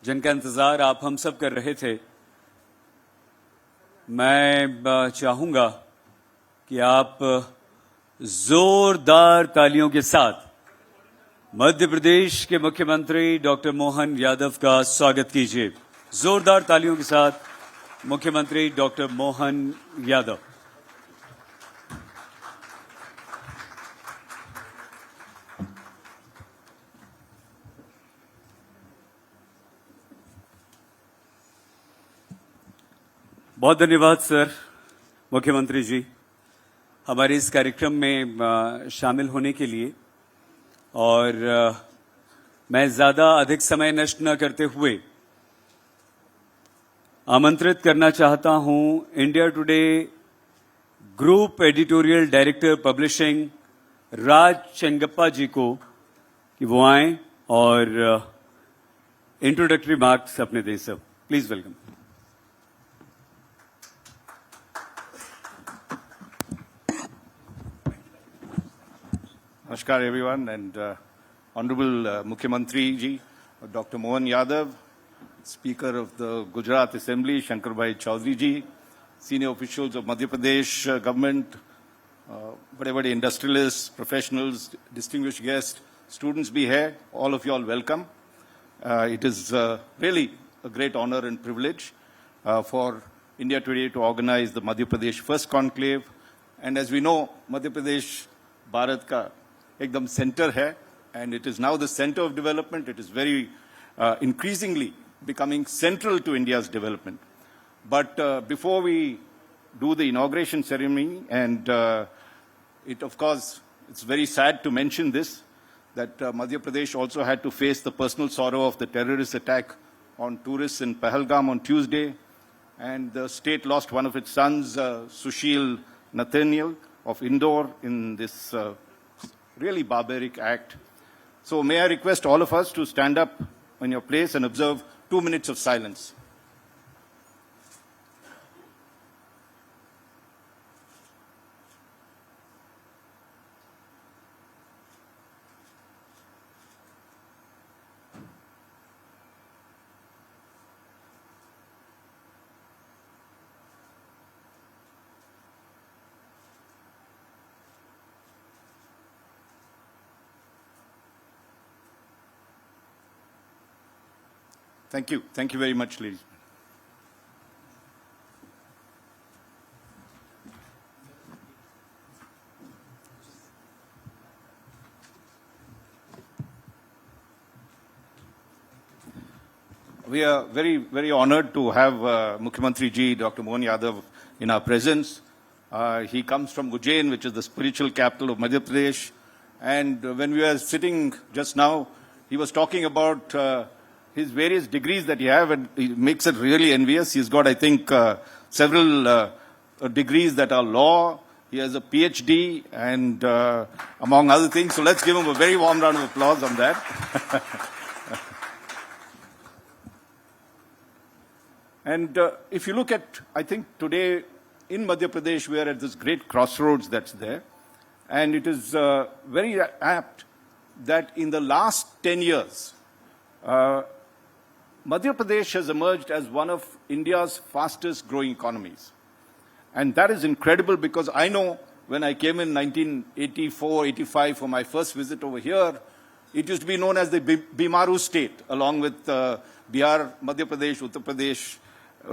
जिनका इंतजार आप हम सब कर रहे थे, मैं चाहूंगा कि आप जोरदार तालियों के साथ मध्य प्रदेश के मुख्यमंत्री डॉक्टर मोहन यादव का स्वागत कीजिए। जोरदार तालियों के साथ मुख्यमंत्री डॉक्टर मोहन यादव। बहुत धन्यवाद सर, मुख्यमंत्री जी, हमारे इस कार्यक्रम में शामिल होने के लिए। और मैं ज्यादा अधिक समय नष्ट न करते हुए आमंत्रित करना चाहता हूं India Today group editorial director publishing Raj Chengappa ji को कि वो आए और इंट्रोडक्टरी मार्क्स अपने दें। सब please welcome. Namaskar everyone, and Honorable Mukhyamantri ji, Dr. Mohan Yadav, Speaker of the Gujarat Assembly, Shankarbai Chaudhary ji, senior officials of Madhya Pradesh government, bade industrialists, professionals, distinguished guests, students be here, all of you all welcome. It is really a great honor and privilege for India Today to organize the Madhya Pradesh first conclave. And as we know, Madhya Pradesh Bharat ka ekdam center hai, and it is now the center of development. It is very increasingly becoming central to India's development. But before we do the inauguration ceremony, and of course, it's very sad to mention this, that Madhya Pradesh also had to face the personal sorrow of the terrorist attack on tourists in Pahalgam on Tuesday, and the state lost one of its sons, Sushil Nathaniel of Indore, in this really barbaric act. So may I request all of us to stand up in your place and observe 2 minutes of silence. Thank you. Thank you very much, ladies. We are very, very honored to have Mukhyamantri ji, Dr. Mohan Yadav, in our presence. He comes from Ujjain, which is the spiritual capital of Madhya Pradesh. And when we were sitting just now, he was talking about his various degrees that he have, and he makes it really envious. He's got, I think, several degrees that are law. He has a PhD, and among other things. So let's give him a very warm round of applause on that. And if you look at, I think today in Madhya Pradesh, we are at this great crossroads that's there. And it is very apt that in the last 10 years, Madhya Pradesh has emerged as one of India's fastest growing economies. And that is incredible, because I know when I came in 1984, 85 for my first visit over here, it used to be known as the Bimaru state, along with Bihar, Madhya Pradesh, Uttar Pradesh,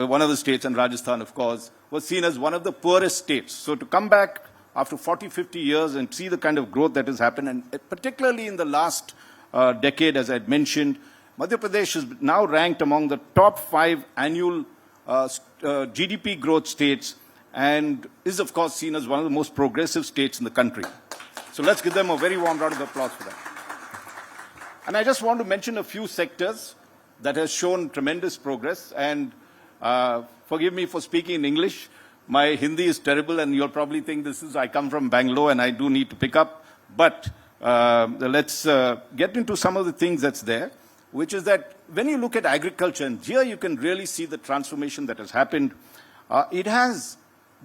one of the states, and Rajasthan, of course, was seen as one of the poorest states. So to come back after 40, 50 years and see the kind of growth that has happened, and particularly in the last decade, as I had mentioned, Madhya Pradesh is now ranked among the top 5 annual GDP growth states, and is, of course, seen as one of the most progressive states in the country. So let's give them a very warm round of applause for that. And I just want to mention a few sectors that has shown tremendous progress. And forgive me for speaking in English. My Hindi is terrible, and you'll probably think I come from Bangalore, and I do need to pick up. But let's get into some of the things that's there, which is that when you look at agriculture, and here you can really see the transformation that has happened. It has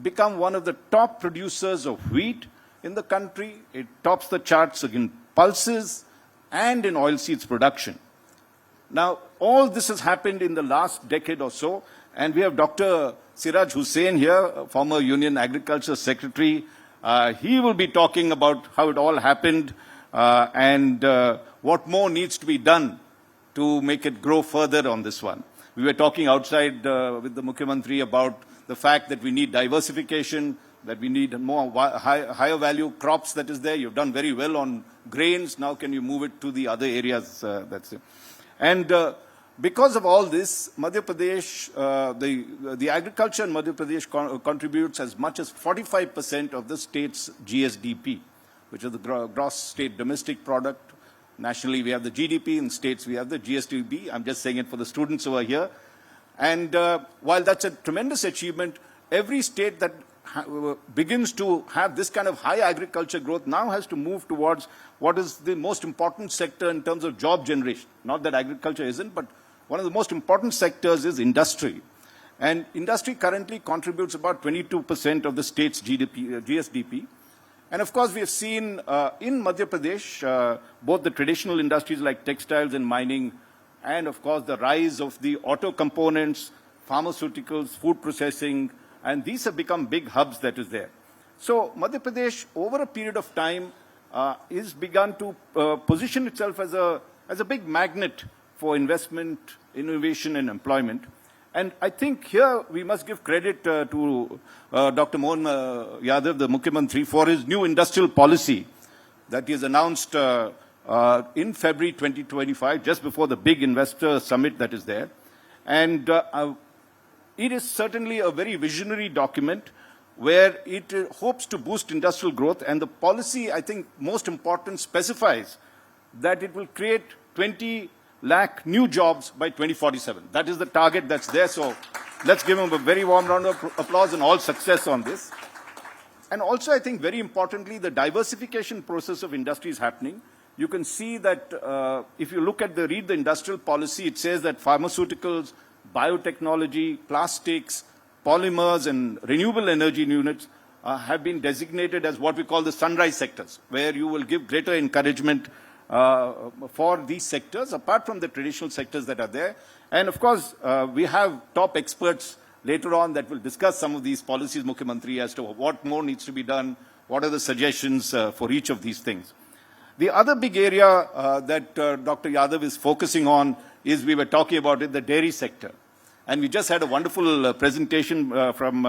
become one of the top producers of wheat in the country. It tops the charts in pulses and in oilseeds production. Now, all this has happened in the last decade or so, and we have Dr. Siraj Hussain here, former Union Agriculture Secretary. He will be talking about how it all happened and what more needs to be done to make it grow further on this one. We were talking outside with the Mukhyamantri about the fact that we need diversification, that we need more higher value crops that is there. You've done very well on grains. Now can you move it to the other areas? That's it. And because of all this, Madhya Pradesh, the agriculture in Madhya Pradesh contributes as much as 45% of the state's GSDP, which is the gross state domestic product. Nationally, we have the GDP. In states, we have the GSDP. I'm just saying it for the students over here. And while that's a tremendous achievement, every state that begins to have this kind of high agriculture growth now has to move towards what is the most important sector in terms of job generation. Not that agriculture isn't, but one of the most important sectors is industry. And industry currently contributes about 22% of the state's GSDP. And of course, we have seen in Madhya Pradesh, both the traditional industries like textiles and mining, and of course the rise of the auto components, pharmaceuticals, food processing, and these have become big hubs that is there. So Madhya Pradesh, over a period of time, is begun to position itself as a big magnet for investment, innovation, and employment. And I think here we must give credit to Dr. Mohan Yadav, the Mukhyamantri, for his new industrial policy that he has announced in February 2025, just before the big investor summit that is there. And it is certainly a very visionary document where it hopes to boost industrial growth. And the policy, I think, most important, specifies that it will create 20 lakh new jobs by 2047. That is the target that's there. So let's give him a very warm round of applause and all success on this. And also, I think, very importantly, the diversification process of industry is happening. You can see that if you look at read the industrial policy, it says that pharmaceuticals, biotechnology, plastics, polymers, and renewable energy units have been designated as what we call the sunrise sectors, where you will give greater encouragement for these sectors, apart from the traditional sectors that are there. And of course, we have top experts later on that will discuss some of these policies, Mukhyamantri, as to what more needs to be done, what are the suggestions for each of these things. The other big area that Dr. Yadav is focusing on is, we were talking about it, the dairy sector. And we just had a wonderful presentation from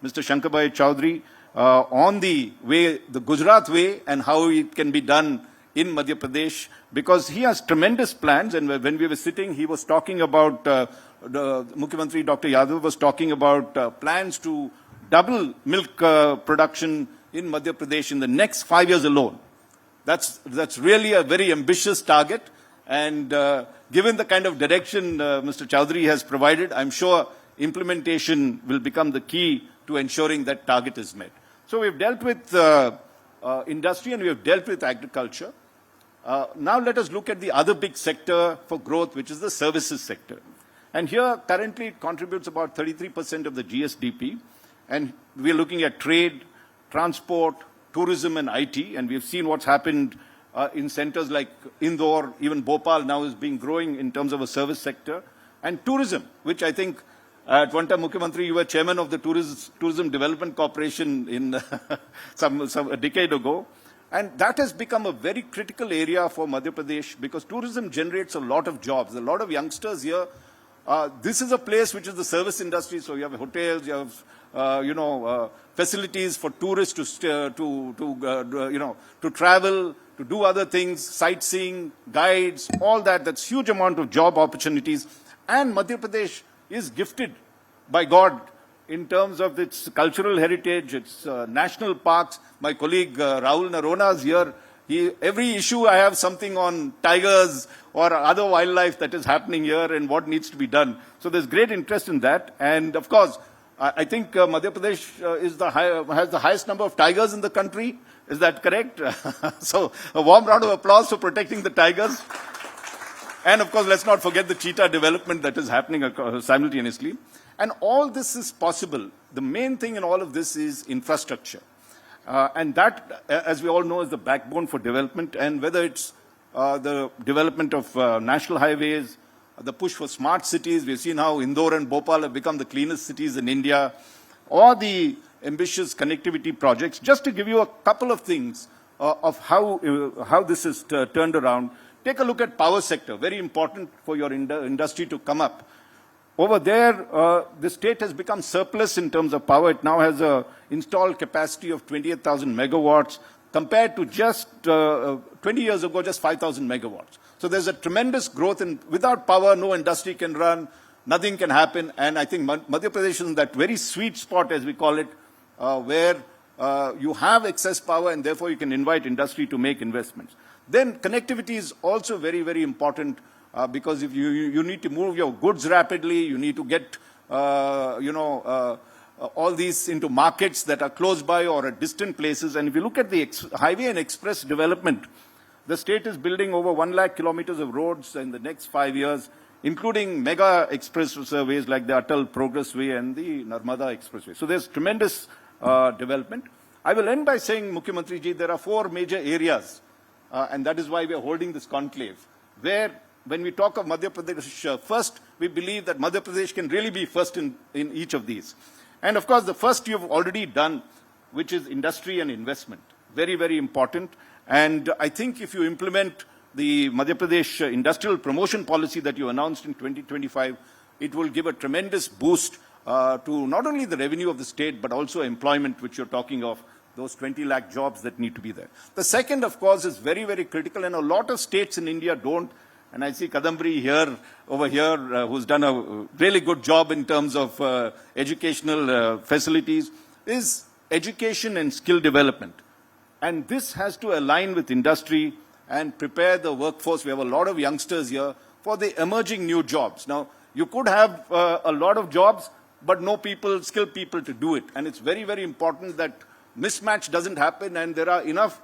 Mr. Shankarbai Chowdhury on the way, the Gujarat way, and how it can be done in Madhya Pradesh, because he has tremendous plans. And when we were sitting, he was talking about, the Mukhyamantri Dr. Yadav was talking about plans to double milk production in Madhya Pradesh in the next 5 years alone. That's really a very ambitious target. And given the kind of direction Mr. Chowdhury has provided, I'm sure implementation will become the key to ensuring that target is met. So we've dealt with industry and we have dealt with agriculture. Now let us look at the other big sector for growth, which is the services sector. And here currently it contributes about 33% of the GSDP. And we're looking at trade, transport, tourism, and IT. And we've seen what's happened in centers like Indore, even Bhopal now is growing in terms of a service sector. And tourism, which I think at one time, Mukhyamantri, you were chairman of the Tourism Development Corporation in a decade ago. And that has become a very critical area for Madhya Pradesh, because tourism generates a lot of jobs. A lot of youngsters here. This is a place which is the service industry. So you have hotels, you have facilities for tourists to travel, to do other things, sightseeing, guides, all that. That's huge amount of job opportunities. And Madhya Pradesh is gifted by God in terms of its cultural heritage, its national parks. My colleague Rahul Narona is here. Every issue I have something on tigers or other wildlife that is happening here and what needs to be done. So there's great interest in that. And of course, I think Madhya Pradesh has the highest number of tigers in the country. Is that correct? So a warm round of applause for protecting the tigers. And of course, let's not forget the cheetah development that is happening simultaneously. And all this is possible. The main thing in all of this is infrastructure. And that, as we all know, is the backbone for development. And whether it's the development of national highways, the push for smart cities. We've seen how Indore and Bhopal have become the cleanest cities in India, or the ambitious connectivity projects. Just to give you a couple of things of how this is turned around, take a look at power sector, very important for your industry to come up. Over there, the state has become surplus in terms of power. It now has an installed capacity of 28,000 megawatts, compared to just 20 years ago, just 5,000 megawatts. So there's a tremendous growth, and without power, no industry can run, nothing can happen. And I think Madhya Pradesh is in that very sweet spot, as we call it, where you have excess power, and therefore you can invite industry to make investments. Then connectivity is also very, very important, because if you need to move your goods rapidly, you need to get, all these into markets that are close by or at distant places. And if you look at the highway and express development, the state is building over 1 lakh kilometers of roads in the next 5 years, including mega express surveys like the Atal Progress Way and the Narmada Expressway. So there's tremendous development. I will end by saying, Mukhyamantri ji, there are 4 major areas, and that is why we are holding this conclave, where when we talk of Madhya Pradesh first, we believe that Madhya Pradesh can really be first in each of these. And of course, the first you've already done, which is industry and investment. Very, very important. And I think if you implement the Madhya Pradesh industrial promotion policy that you announced in 2025, it will give a tremendous boost to not only the revenue of the state, but also employment, which you're talking of, those 20 lakh jobs that need to be there. The second, of course, is very, very critical, and a lot of states in India don't. And I see Kadambari over here, who's done a really good job in terms of educational facilities, is education and skill development. And this has to align with industry and prepare the workforce. We have a lot of youngsters here for the emerging new jobs. Now, you could have a lot of jobs, but no people, skilled people to do it. And it's very, very important that mismatch doesn't happen, and there are enough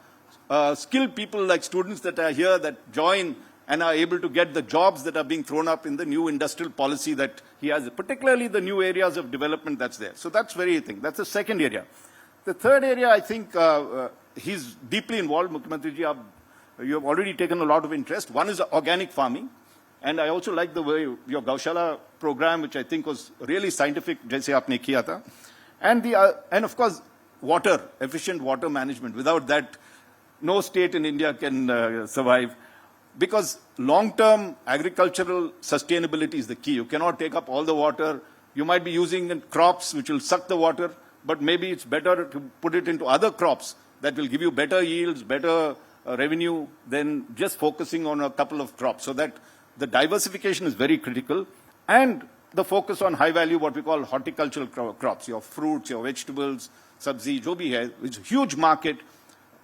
skilled people like students that are here that join and are able to get the jobs that are being thrown up in the new industrial policy that he has, particularly the new areas of development that's there. So that's very thing. That's the second area. The third area, I think he's deeply involved, Mukhyamantri ji. You have already taken a lot of interest. One is organic farming. And I also like the way your Gaushala program, which I think was really scientific, jaise aapne kiya tha. And of course, water, efficient water management. Without that, no state in India can survive. Because long-term agricultural sustainability is the key. You cannot take up all the water. You might be using crops which will suck the water, but maybe it's better to put it into other crops that will give you better yields, better revenue than just focusing on a couple of crops. So that the diversification is very critical. And the focus on high value, what we call horticultural crops, your fruits, your vegetables, sabzi, jo bhi hai, it's a huge market.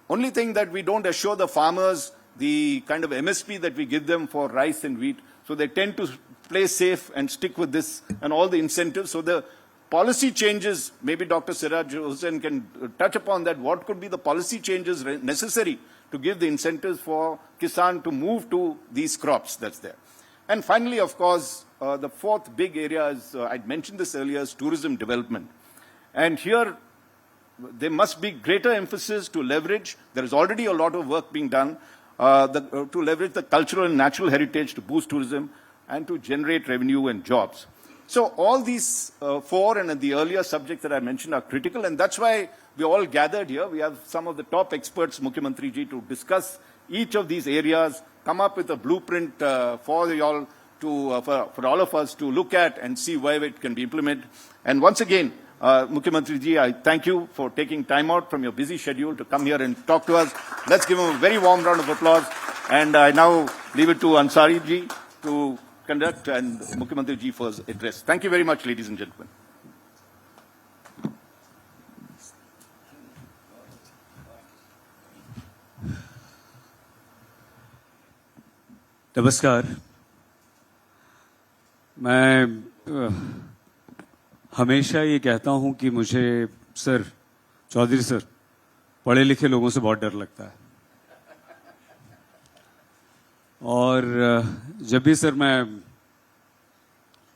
Only thing that we don't assure the farmers the kind of MSP that we give them for rice and wheat. So they tend to play safe and stick with this and all the incentives. So the policy changes, maybe Dr. Siraj Hussain can touch upon that. What could be the policy changes necessary to give the incentives for Kisan to move to these crops that's there? And finally, of course, the fourth big area is, I'd mentioned this earlier, is tourism development. And here, there must be greater emphasis to leverage. There is already a lot of work being done. To leverage the cultural and natural heritage to boost tourism and to generate revenue and jobs. So all these 4 and the earlier subjects that I mentioned are critical, and that's why we all gathered here. We have some of the top experts, Mukhyamantri ji, to discuss each of these areas, come up with a blueprint for all of us to look at and see where it can be implemented. And once again, Mukhyamantri ji, I thank you for taking time out from your busy schedule to come here and talk to us. Let's give him a very warm round of applause. And I now leave it to Ansari ji to conduct and Mukhyamantri ji for his address. Thank you very much, ladies and gentlemen. नमस्कार। मैं हमेशा ये कहता हूं कि मुझे Chaudhary sir पढ़े लिखे लोगों से बहुत डर लगता है, और जब भी सर मैं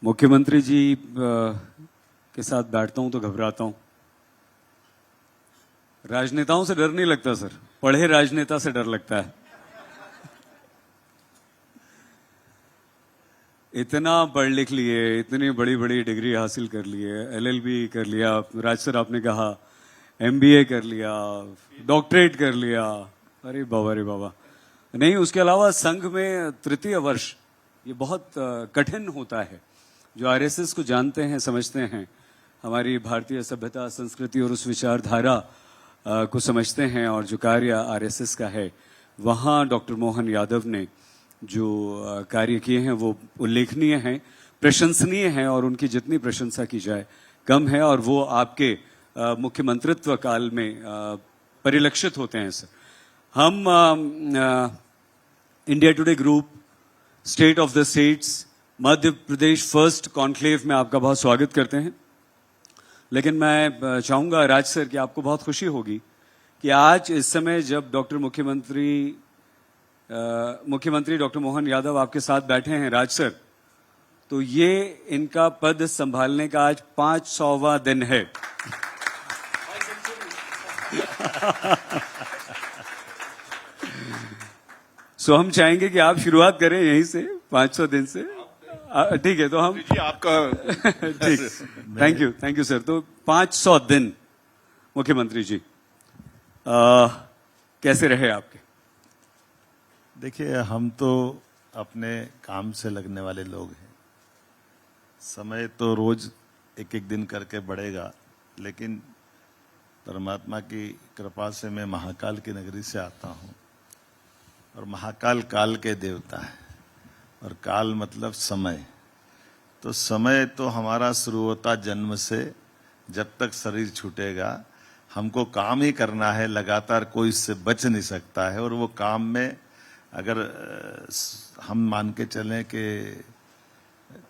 मुख्यमंत्री जी के साथ बैठता हूं तो घबराता हूं। राजनेताओं से डर नहीं लगता सर, पढ़े राजनेता से डर लगता है। इतना पढ़ लिख लिए, इतनी बड़ी बड़ी डिग्री हासिल कर लिए, एलएलबी कर लिया, राज सर आपने कहा एमबीए कर लिया, डॉक्टरेट कर लिया, अरे बाबा रे बाबा। नहीं, उसके अलावा संघ में तृतीय वर्ष, ये बहुत कठिन होता है। जो आरएसएस को जानते हैं, समझते हैं, हमारी भारतीय सभ्यता, संस्कृति और उस विचारधारा को समझते हैं, और जो कार्य आरएसएस का है, वहाँ डॉक्टर मोहन यादव ने जो कार्य किए हैं वो उल्लेखनीय हैं, प्रशंसनीय हैं, और उनकी जितनी प्रशंसा की जाए कम है, और वो आपके मुख्यमंत्रित्व काल में परिलक्षित होते हैं सर। हम India Today group, state of the states, Madhya Pradesh first conclave में आपका बहुत स्वागत करते हैं। लेकिन मैं चाहूंगा राज सर कि आपको बहुत खुशी होगी कि आज इस समय जब मुख्यमंत्री डॉक्टर मोहन यादव आपके साथ बैठे हैं राज सर, तो ये इनका पद संभालने का आज 500वां दिन है। सो हम चाहेंगे कि आप शुरुआत करें यहीं से 500 दिन से। ठीक है, तो हम जी आपका ठीक, थैंक यू सर। तो 500 दिन मुख्यमंत्री जी कैसे रहे आपके? देखिए, हम तो अपने काम से लगने वाले लोग हैं। समय तो रोज एक एक दिन करके बढ़ेगा, लेकिन परमात्मा की कृपा से मैं महाकाल की नगरी से आता हूं, और महाकाल काल के देवता है, और काल मतलब समय। तो समय तो हमारा शुरू होता जन्म से, जब तक शरीर छूटेगा हमको काम ही करना है लगातार, कोई इससे बच नहीं सकता है। और वो काम में अगर हम मान के चलें कि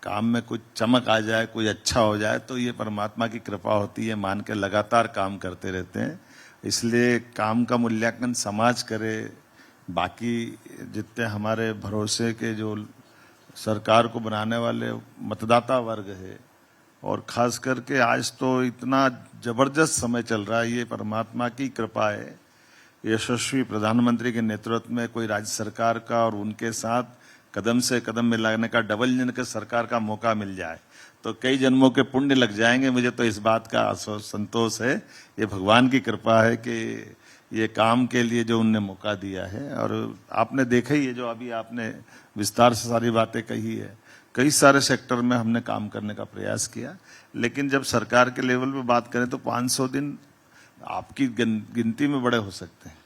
काम में कुछ चमक आ जाए, कुछ अच्छा हो जाए, तो ये परमात्मा की कृपा होती है, मान के लगातार काम करते रहते हैं। इसलिए काम का मूल्यांकन समाज करे, बाकी जितने हमारे भरोसे के जो सरकार को बनाने वाले मतदाता वर्ग है, और खास करके आज तो इतना जबरदस्त समय चल रहा है, ये परमात्मा की कृपा है। यशस्वी प्रधानमंत्री के नेतृत्व में कोई राज्य सरकार का और उनके साथ कदम से कदम मिलाने का, डबल इंजन के सरकार का मौका मिल जाए तो कई जन्मों के पुण्य लग जाएंगे। मुझे तो इस बात का संतोष है, ये भगवान की कृपा है कि ये काम के लिए जो उनने मौका दिया है। और आपने देखा ही है, जो अभी आपने विस्तार से सारी बातें कही है, कई सारे सेक्टर में हमने काम करने का प्रयास किया। लेकिन जब सरकार के लेवल पे बात करें तो 500 दिन आपकी गिनती में बड़े हो सकते हैं,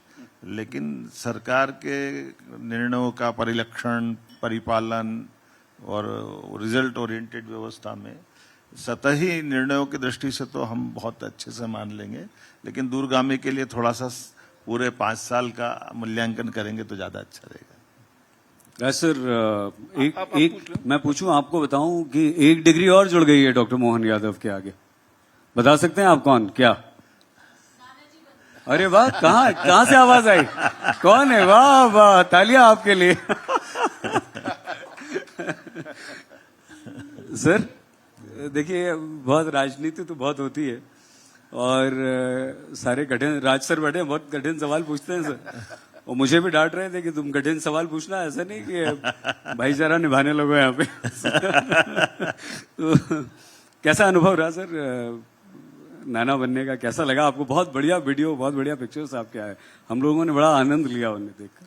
लेकिन सरकार के निर्णयों का परिलक्षण, परिपालन और रिजल्ट ओरिएंटेड व्यवस्था में सतही निर्णयों की दृष्टि से तो हम बहुत अच्छे से मान लेंगे, लेकिन दूरगामी के लिए थोड़ा सा पूरे 5 साल का मूल्यांकन करेंगे तो ज्यादा अच्छा रहेगा। सर एक मैं पूछूं, आपको बताऊं कि एक डिग्री और जुड़ गई है डॉक्टर मोहन यादव के आगे। बता सकते हैं आप कौन? क्या? अरे वाह, कहां से आवाज आई? कौन है? वाह वाह, तालियां आपके लिए। सर देखिए, बहुत राजनीति तो बहुत होती है, और सारे कठिन, राज सर बैठे बहुत कठिन सवाल पूछते हैं सर, और मुझे भी डांट रहे थे कि तुम कठिन सवाल पूछना, ऐसा नहीं कि भाईचारा निभाने लगो यहाँ पे। तो कैसा अनुभव रहा सर नाना बनने का? कैसा लगा आपको? बहुत बढ़िया वीडियो, बहुत बढ़िया पिक्चर्स आपके आए, हम लोगों ने बड़ा आनंद लिया उन्हें देखकर।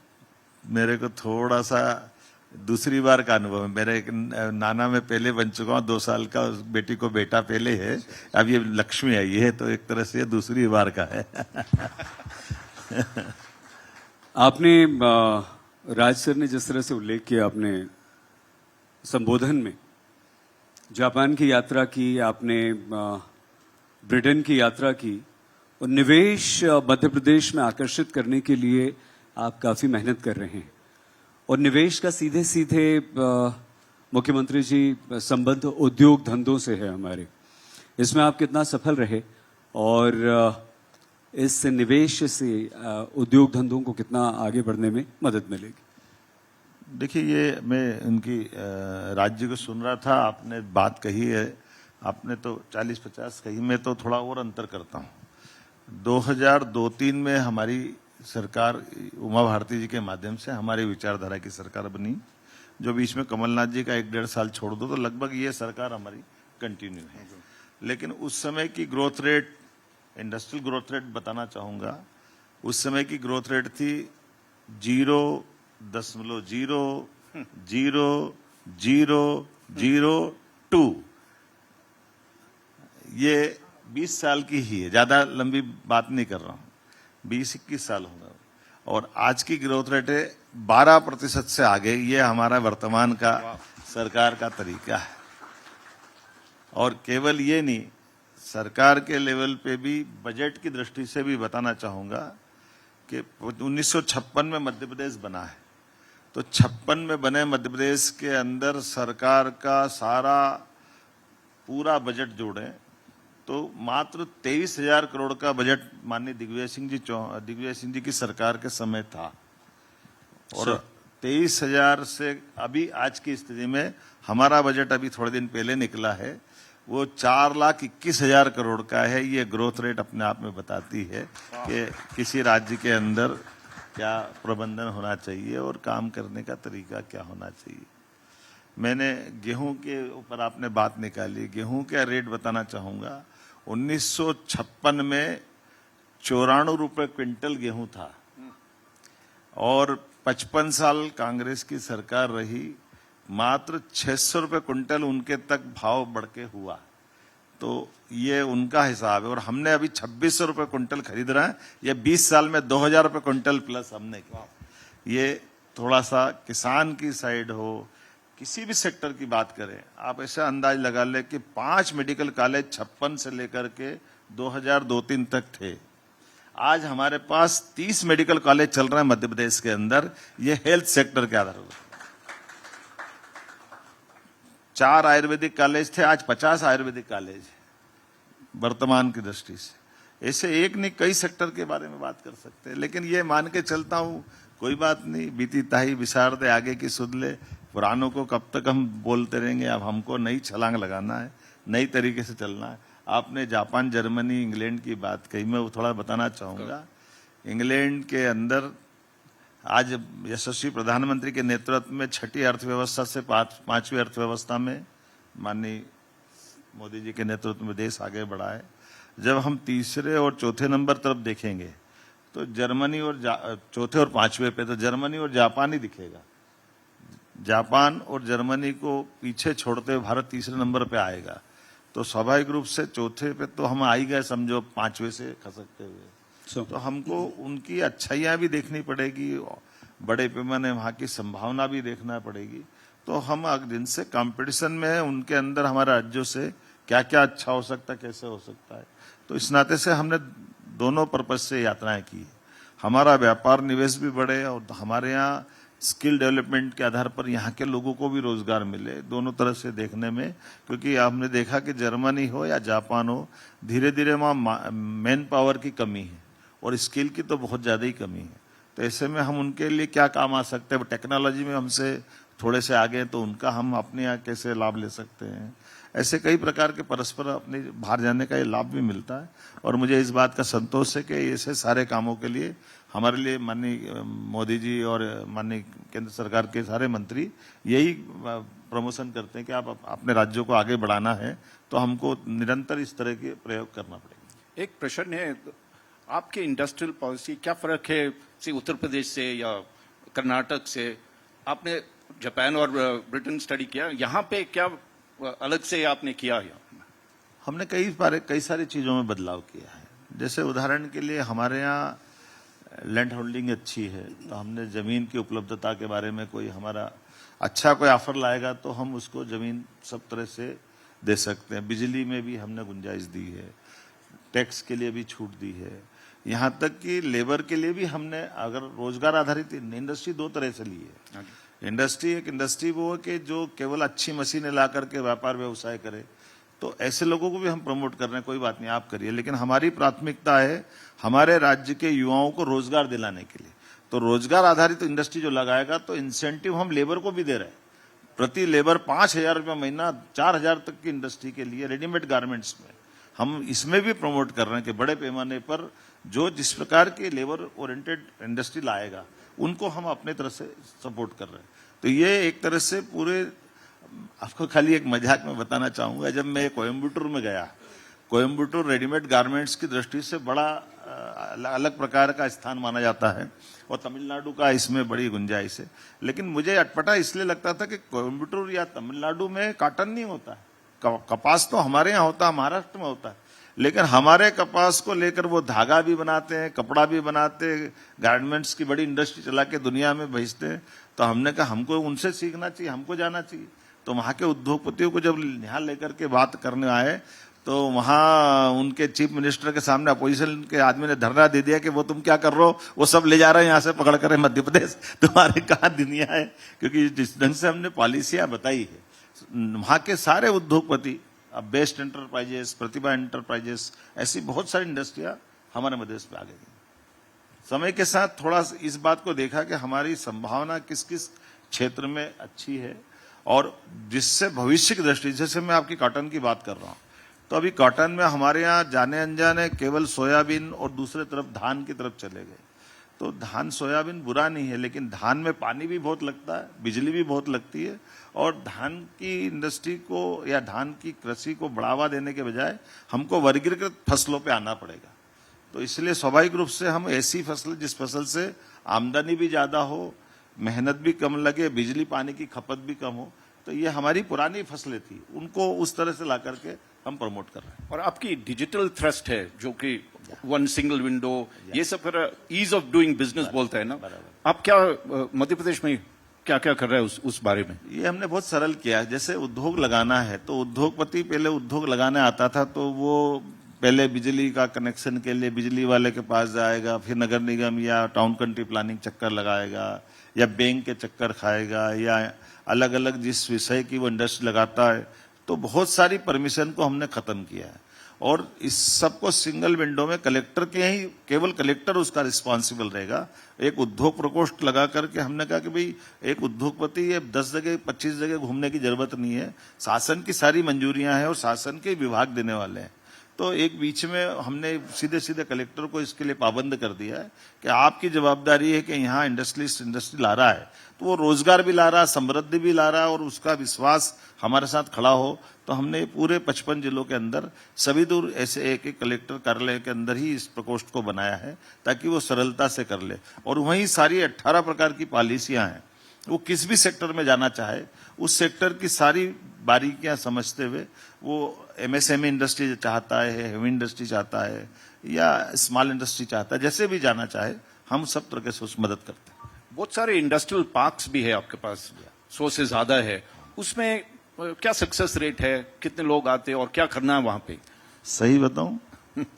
मेरे को थोड़ा सा दूसरी बार का अनुभव है। मेरे एक नाना में पहले बन चुका हूँ, 2 साल का, बेटी को बेटा पहले है, अब ये लक्ष्मी आई है, तो एक तरह से दूसरी बार का है। आपने राज सर ने जिस तरह से उल्लेख किया अपने संबोधन में, जापान की यात्रा की आपने, ब्रिटेन की यात्रा की, और निवेश मध्य प्रदेश में आकर्षित करने के लिए आप काफी मेहनत कर रहे हैं, और निवेश का सीधे सीधे मुख्यमंत्री जी संबंध उद्योग धंधों से है हमारे। इसमें आप कितना सफल रहे, और इस निवेश से उद्योग धंधों को कितना आगे बढ़ने में मदद मिलेगी? देखिए, ये मैं उनकी राज्य को सुन रहा था, आपने बात कही है, आपने तो 40-50 कही, मैं तो थोड़ा और अंतर करता हूँ। 2002-03 में हमारी सरकार, उमा भारती जी के माध्यम से हमारी विचारधारा की सरकार बनी, जो बीच में कमलनाथ जी का 1-1.5 साल छोड़ दो तो लगभग ये सरकार हमारी कंटिन्यू है। लेकिन उस समय की growth rate, industrial growth rate बताना चाहूंगा, उस समय की ग्रोथ रेट थी 0.000002। ये 20 साल की ही है, ज्यादा लंबी बात नहीं कर रहा हूं, 20-21 साल होगा। और आज की ग्रोथ रेट है 12% से आगे। ये हमारा वर्तमान का सरकार का तरीका है। और केवल ये नहीं, सरकार के लेवल पे भी बजट की दृष्टि से भी बताना चाहूंगा कि 1956 में मध्य प्रदेश बना है, तो 56 में बने मध्य प्रदेश के अंदर सरकार का सारा पूरा बजट जोड़े तो मात्र 23,000 करोड़ का बजट माननीय दिग्विजय सिंह जी की सरकार के समय था। और 23,000 से अभी आज की स्थिति में हमारा बजट अभी थोड़े दिन पहले निकला है, वो 4,21,000 करोड़ का है। ये ग्रोथ रेट अपने आप में बताती है कि किसी राज्य के अंदर क्या प्रबंधन होना चाहिए और काम करने का तरीका क्या होना चाहिए। मैंने गेहूं के ऊपर आपने बात निकाली, गेहूं का रेट बताना चाहूंगा। 1956 में 94 रुपए क्विंटल गेहूं था और 55 साल कांग्रेस की सरकार रही, मात्र 600 रुपए क्विंटल उनके तक भाव बढ़ के हुआ। तो ये उनका हिसाब है। और हमने अभी 2600 रुपए क्विंटल खरीद रहे हैं। ये 20 साल में 2,000 रुपए क्विंटल प्लस हमने किया। ये थोड़ा सा किसान की साइड हो, किसी भी सेक्टर की बात करें, आप ऐसा अंदाज लगा ले कि 5 मेडिकल कॉलेज 56 से लेकर के 2002-03 तक थे। आज हमारे पास 30 मेडिकल कॉलेज चल रहे हैं मध्य प्रदेश के अंदर, ये हेल्थ सेक्टर के आधार पर। 4 आयुर्वेदिक कॉलेज थे, आज 50 आयुर्वेदिक कॉलेज है वर्तमान की दृष्टि से। ऐसे एक नहीं कई सेक्टर के बारे में बात कर सकते हैं। लेकिन ये मान के चलता हूं, कोई बात नहीं, बीती ताही विसार दे आगे की सुध ले। पुरानों को कब तक हम बोलते रहेंगे। अब हमको नई छलांग लगाना है, नई तरीके से चलना है। आपने जापान, जर्मनी, इंग्लैंड की बात कही, मैं वो थोड़ा बताना चाहूंगा। इंग्लैंड के अंदर आज यशस्वी प्रधानमंत्री के नेतृत्व में 6ठी अर्थव्यवस्था से 5वीं अर्थव्यवस्था में माननीय मोदी जी के नेतृत्व में देश आगे बढ़ा है। जब हम तीसरे और चौथे नंबर तरफ देखेंगे तो जर्मनी और चौथे और 5वें पे तो जर्मनी और जापान ही दिखेगा। जापान और जर्मनी को पीछे छोड़ते हुए भारत तीसरे नंबर पे आएगा। तो स्वाभाविक रूप से चौथे पे तो हम आ ही गए, समझो 5वें से खसकते हुए। तो हमको उनकी अच्छाइयां भी देखनी पड़ेगी, बड़े पैमाने वहां की संभावना भी देखना पड़ेगी। तो हम अगले दिन से कंपटीशन में है, उनके अंदर हमारे राज्यों से क्या क्या अच्छा हो सकता है, कैसे हो सकता है। तो इस नाते से हमने दोनों पर्पज से यात्राएं की। हमारा व्यापार निवेश भी बढ़े और हमारे यहाँ स्किल डेवलपमेंट के आधार पर यहाँ के लोगों को भी रोजगार मिले, दोनों तरफ से देखने में। क्योंकि आपने देखा कि जर्मनी हो या जापान हो, धीरे धीरे वहाँ मैन पावर की कमी है और स्किल की तो बहुत ज़्यादा ही कमी है। तो ऐसे में हम उनके लिए क्या काम आ सकते हैं। टेक्नोलॉजी में हमसे थोड़े से आगे, तो उनका हम अपने यहाँ कैसे लाभ ले सकते हैं। ऐसे कई प्रकार के परस्पर अपने बाहर जाने का ये लाभ भी मिलता है। और मुझे इस बात का संतोष है कि ऐसे सारे कामों के लिए हमारे लिए माननीय मोदी जी और माननीय केंद्र सरकार के सारे मंत्री यही प्रमोशन करते हैं कि आप अपने राज्यों को आगे बढ़ाना है तो हमको निरंतर इस तरह के प्रयोग करना पड़ेगा। एक प्रश्न है, आपके इंडस्ट्रियल पॉलिसी क्या फर्क है उत्तर प्रदेश से या कर्नाटक से? आपने जापान और ब्रिटेन स्टडी किया, यहाँ पे क्या अलग से आपने किया है? हमने कई सारी चीजों में बदलाव किया है। जैसे उदाहरण के लिए हमारे यहाँ लैंड होल्डिंग अच्छी है, तो हमने जमीन की उपलब्धता के बारे में कोई हमारा अच्छा कोई ऑफर लाएगा तो हम उसको जमीन सब तरह से दे सकते हैं। बिजली में भी हमने गुंजाइश दी है, टैक्स के लिए भी छूट दी है, यहाँ तक कि लेबर के लिए भी हमने, अगर रोजगार आधारित इंडस्ट्री दो तरह से ली है। इंडस्ट्री एक इंडस्ट्री वो है कि जो केवल अच्छी मशीनें ला करके व्यापार व्यवसाय करे, तो ऐसे लोगों को भी हम प्रमोट कर रहे हैं, कोई बात नहीं आप करिए। लेकिन हमारी प्राथमिकता है हमारे राज्य के युवाओं को रोजगार दिलाने के लिए। तो रोजगार आधारित इंडस्ट्री जो लगाएगा तो इंसेंटिव हम लेबर को भी दे रहे हैं। प्रति लेबर 5,000 रुपया महीना, 4,000 तक की इंडस्ट्री के लिए रेडीमेड गारमेंट्स में हम इसमें भी प्रमोट कर रहे हैं कि बड़े पैमाने पर जो जिस प्रकार की लेबर ओरिएंटेड इंडस्ट्री लाएगा उनको हम अपने तरफ से सपोर्ट कर रहे हैं। तो ये एक तरह से पूरे, आपको खाली एक मजाक में बताना चाहूंगा, जब मैं कोयम्बटूर में गया, कोयम्बटूर रेडीमेड गारमेंट्स की दृष्टि से बड़ा अलग प्रकार का स्थान माना जाता है और तमिलनाडु का इसमें बड़ी गुंजाइश है। लेकिन मुझे अटपटा इसलिए लगता था कि कोयम्बटूर या तमिलनाडु में कॉटन नहीं होता है, कपास तो हमारे यहाँ होता है, महाराष्ट्र में होता है, लेकिन हमारे कपास को लेकर वो धागा भी बनाते हैं, कपड़ा भी बनाते हैं, गारमेंट्स की बड़ी इंडस्ट्री चला के दुनिया में भेजते हैं। तो हमने कहा हमको उनसे सीखना चाहिए, हमको जाना चाहिए। तो वहां के उद्योगपतियों को जब यहाँ लेकर के बात करने आए तो वहां उनके चीफ मिनिस्टर के सामने अपोजिशन के आदमी ने धरना दे दिया कि वो तुम क्या कर रहे हो, वो सब ले जा रहे हैं यहाँ से पकड़ कर मध्य प्रदेश, तुम्हारे कहाँ दुनिया है। क्योंकि जिस ढंग से हमने पॉलिसियां बताई है, वहां के सारे उद्योगपति, अब बेस्ट एंटरप्राइजेस, प्रतिभा एंटरप्राइजेस, ऐसी बहुत सारी इंडस्ट्रियां हमारे मध्य प्रदेश में आ गई। समय के साथ थोड़ा इस बात को देखा कि हमारी संभावना किस किस क्षेत्र में अच्छी है और जिससे भविष्य की दृष्टि, जैसे मैं आपकी कॉटन की बात कर रहा हूं, तो अभी कॉटन में हमारे यहाँ जाने अनजाने केवल सोयाबीन और दूसरे तरफ धान की तरफ चले गए। तो धान सोयाबीन बुरा नहीं है, लेकिन धान में पानी भी बहुत लगता है, बिजली भी बहुत लगती है, और धान की इंडस्ट्री को या धान की कृषि को बढ़ावा देने के बजाय हमको वर्गीकृत फसलों पे आना पड़ेगा। तो इसलिए स्वाभाविक रूप से हम ऐसी फसल, जिस फसल से आमदनी भी ज्यादा हो, मेहनत भी कम लगे, बिजली पानी की खपत भी कम हो, तो ये हमारी पुरानी फसलें थी, उनको उस तरह से ला करके हम प्रमोट कर रहे हैं। और आपकी डिजिटल थ्रस्ट है जो कि वन सिंगल विंडो, ये सब फिर ईज ऑफ डूइंग बिजनेस बोलते हैं ना, आप क्या मध्य प्रदेश में क्या क्या कर रहे हैं उस बारे में? ये हमने बहुत सरल किया है। जैसे उद्योग लगाना है तो उद्योगपति पहले उद्योग लगाने आता था तो वो पहले बिजली का कनेक्शन के लिए बिजली वाले के पास जाएगा, फिर नगर निगम या टाउन कंट्री प्लानिंग चक्कर लगाएगा, या बैंक के चक्कर खाएगा, या अलग अलग जिस विषय की वो इंडस्ट्री लगाता है। तो बहुत सारी परमिशन को हमने खत्म किया है और इस सबको सिंगल विंडो में कलेक्टर के ही, केवल कलेक्टर उसका रिस्पॉन्सिबल रहेगा। एक उद्योग प्रकोष्ठ लगा करके हमने कहा कि भाई एक उद्योगपति ये 10 जगह 25 जगह घूमने की जरूरत नहीं है, शासन की सारी मंजूरियां हैं और शासन के विभाग देने वाले हैं। तो एक बीच में हमने सीधे सीधे कलेक्टर को इसके लिए पाबंद कर दिया है कि आपकी जवाबदारी है कि यहाँ इंडस्ट्री ला रहा है तो वो रोजगार भी ला रहा है, समृद्धि भी ला रहा है और उसका विश्वास हमारे साथ खड़ा हो। तो हमने पूरे 55 जिलों के अंदर सभी दूर ऐसे एक एक कलेक्टर कार्यालय के अंदर ही इस प्रकोष्ठ को बनाया है ताकि वो सरलता से कर ले। और वहीं सारी 18 प्रकार की पॉलिसियां हैं, वो किस भी सेक्टर में जाना चाहे उस सेक्टर की सारी बारीकियां समझते हुए वो एमएसएमई इंडस्ट्री चाहता है, हेवी इंडस्ट्री चाहता है या स्मॉल इंडस्ट्री चाहता है, जैसे भी जाना चाहे हम सब तरह से उस मदद करते हैं। बहुत सारे इंडस्ट्रियल पार्क्स भी है आपके पास, 100 से ज्यादा है, उसमें क्या सक्सेस रेट है, कितने लोग आते हैं और क्या करना है वहां पे? सही बताऊं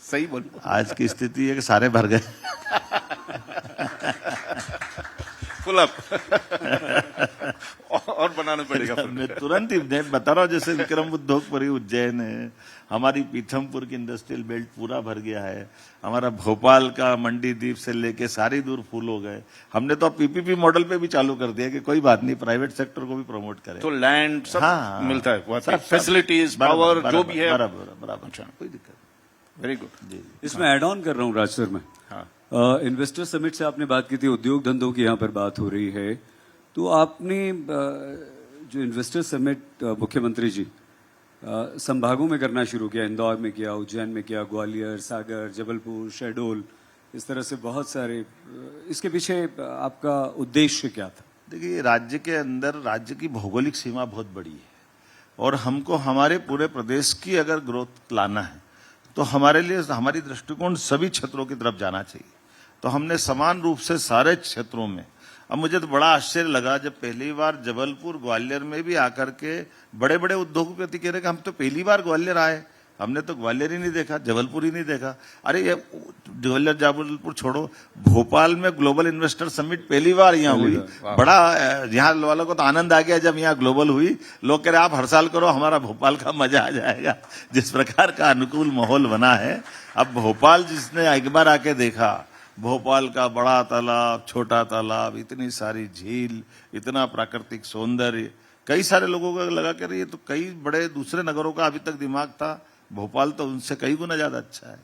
सही बोलो। आज की स्थिति है कि सारे भर गए। Full up. और बनाना पड़ेगा फिर। मैं तुरंत ही बता रहा हूँ, जैसे विक्रम उद्योगपुरी उज्जैन है, हमारी पीथमपुर की इंडस्ट्रियल बेल्ट पूरा भर गया है, हमारा भोपाल का मंडी द्वीप से लेके सारी दूर फूल हो गए। हमने तो पीपीपी मॉडल पे भी चालू कर दिया कि कोई बात नहीं, प्राइवेट सेक्टर को भी प्रमोट करें। तो लैंड सब हाँ, मिलता है, फैसिलिटीज, पावर जो भी है, बराबर। अच्छा, कोई दिक्कत नहीं। Very good. इसमें ऐड ऑन कर रहा हूँ राज सर में। हाँ, इन्वेस्टर समिट से आपने बात की थी, उद्योग धंधों की यहाँ पर बात हो रही है, तो आपने जो इन्वेस्टर समिट मुख्यमंत्री जी संभागों में करना शुरू किया, इंदौर में किया, उज्जैन में किया, ग्वालियर, सागर, जबलपुर, शहडोल, इस तरह से बहुत सारे, इसके पीछे आपका उद्देश्य क्या था? देखिए, राज्य के अंदर राज्य की भौगोलिक सीमा बहुत बड़ी है और हमको हमारे पूरे प्रदेश की अगर ग्रोथ लाना है तो हमारे लिए हमारी दृष्टिकोण सभी क्षेत्रों की तरफ जाना चाहिए। तो हमने समान रूप से सारे क्षेत्रों में, अब मुझे तो बड़ा आश्चर्य लगा जब पहली बार जबलपुर ग्वालियर में भी आकर के बड़े बड़े उद्योगपति कह रहे कि हम तो पहली बार ग्वालियर आए, हमने तो ग्वालियर ही नहीं देखा, जबलपुर ही नहीं देखा। अरे ये ग्वालियर जबलपुर छोड़ो, भोपाल में ग्लोबल इन्वेस्टर समिट पहली बार यहाँ हुई, बड़ा यहाँ वालों को तो आनंद आ गया जब यहाँ ग्लोबल हुई। लोग कह रहे आप हर साल करो, हमारा भोपाल का मजा आ जाएगा। जिस प्रकार का अनुकूल माहौल बना है, अब भोपाल जिसने एक बार आके देखा, भोपाल का बड़ा तालाब, छोटा तालाब, इतनी सारी झील, इतना प्राकृतिक सौंदर्य, कई सारे लोगों को लगा कर ये तो कई बड़े दूसरे नगरों का अभी तक दिमाग था, भोपाल तो उनसे कई गुना ज्यादा अच्छा है।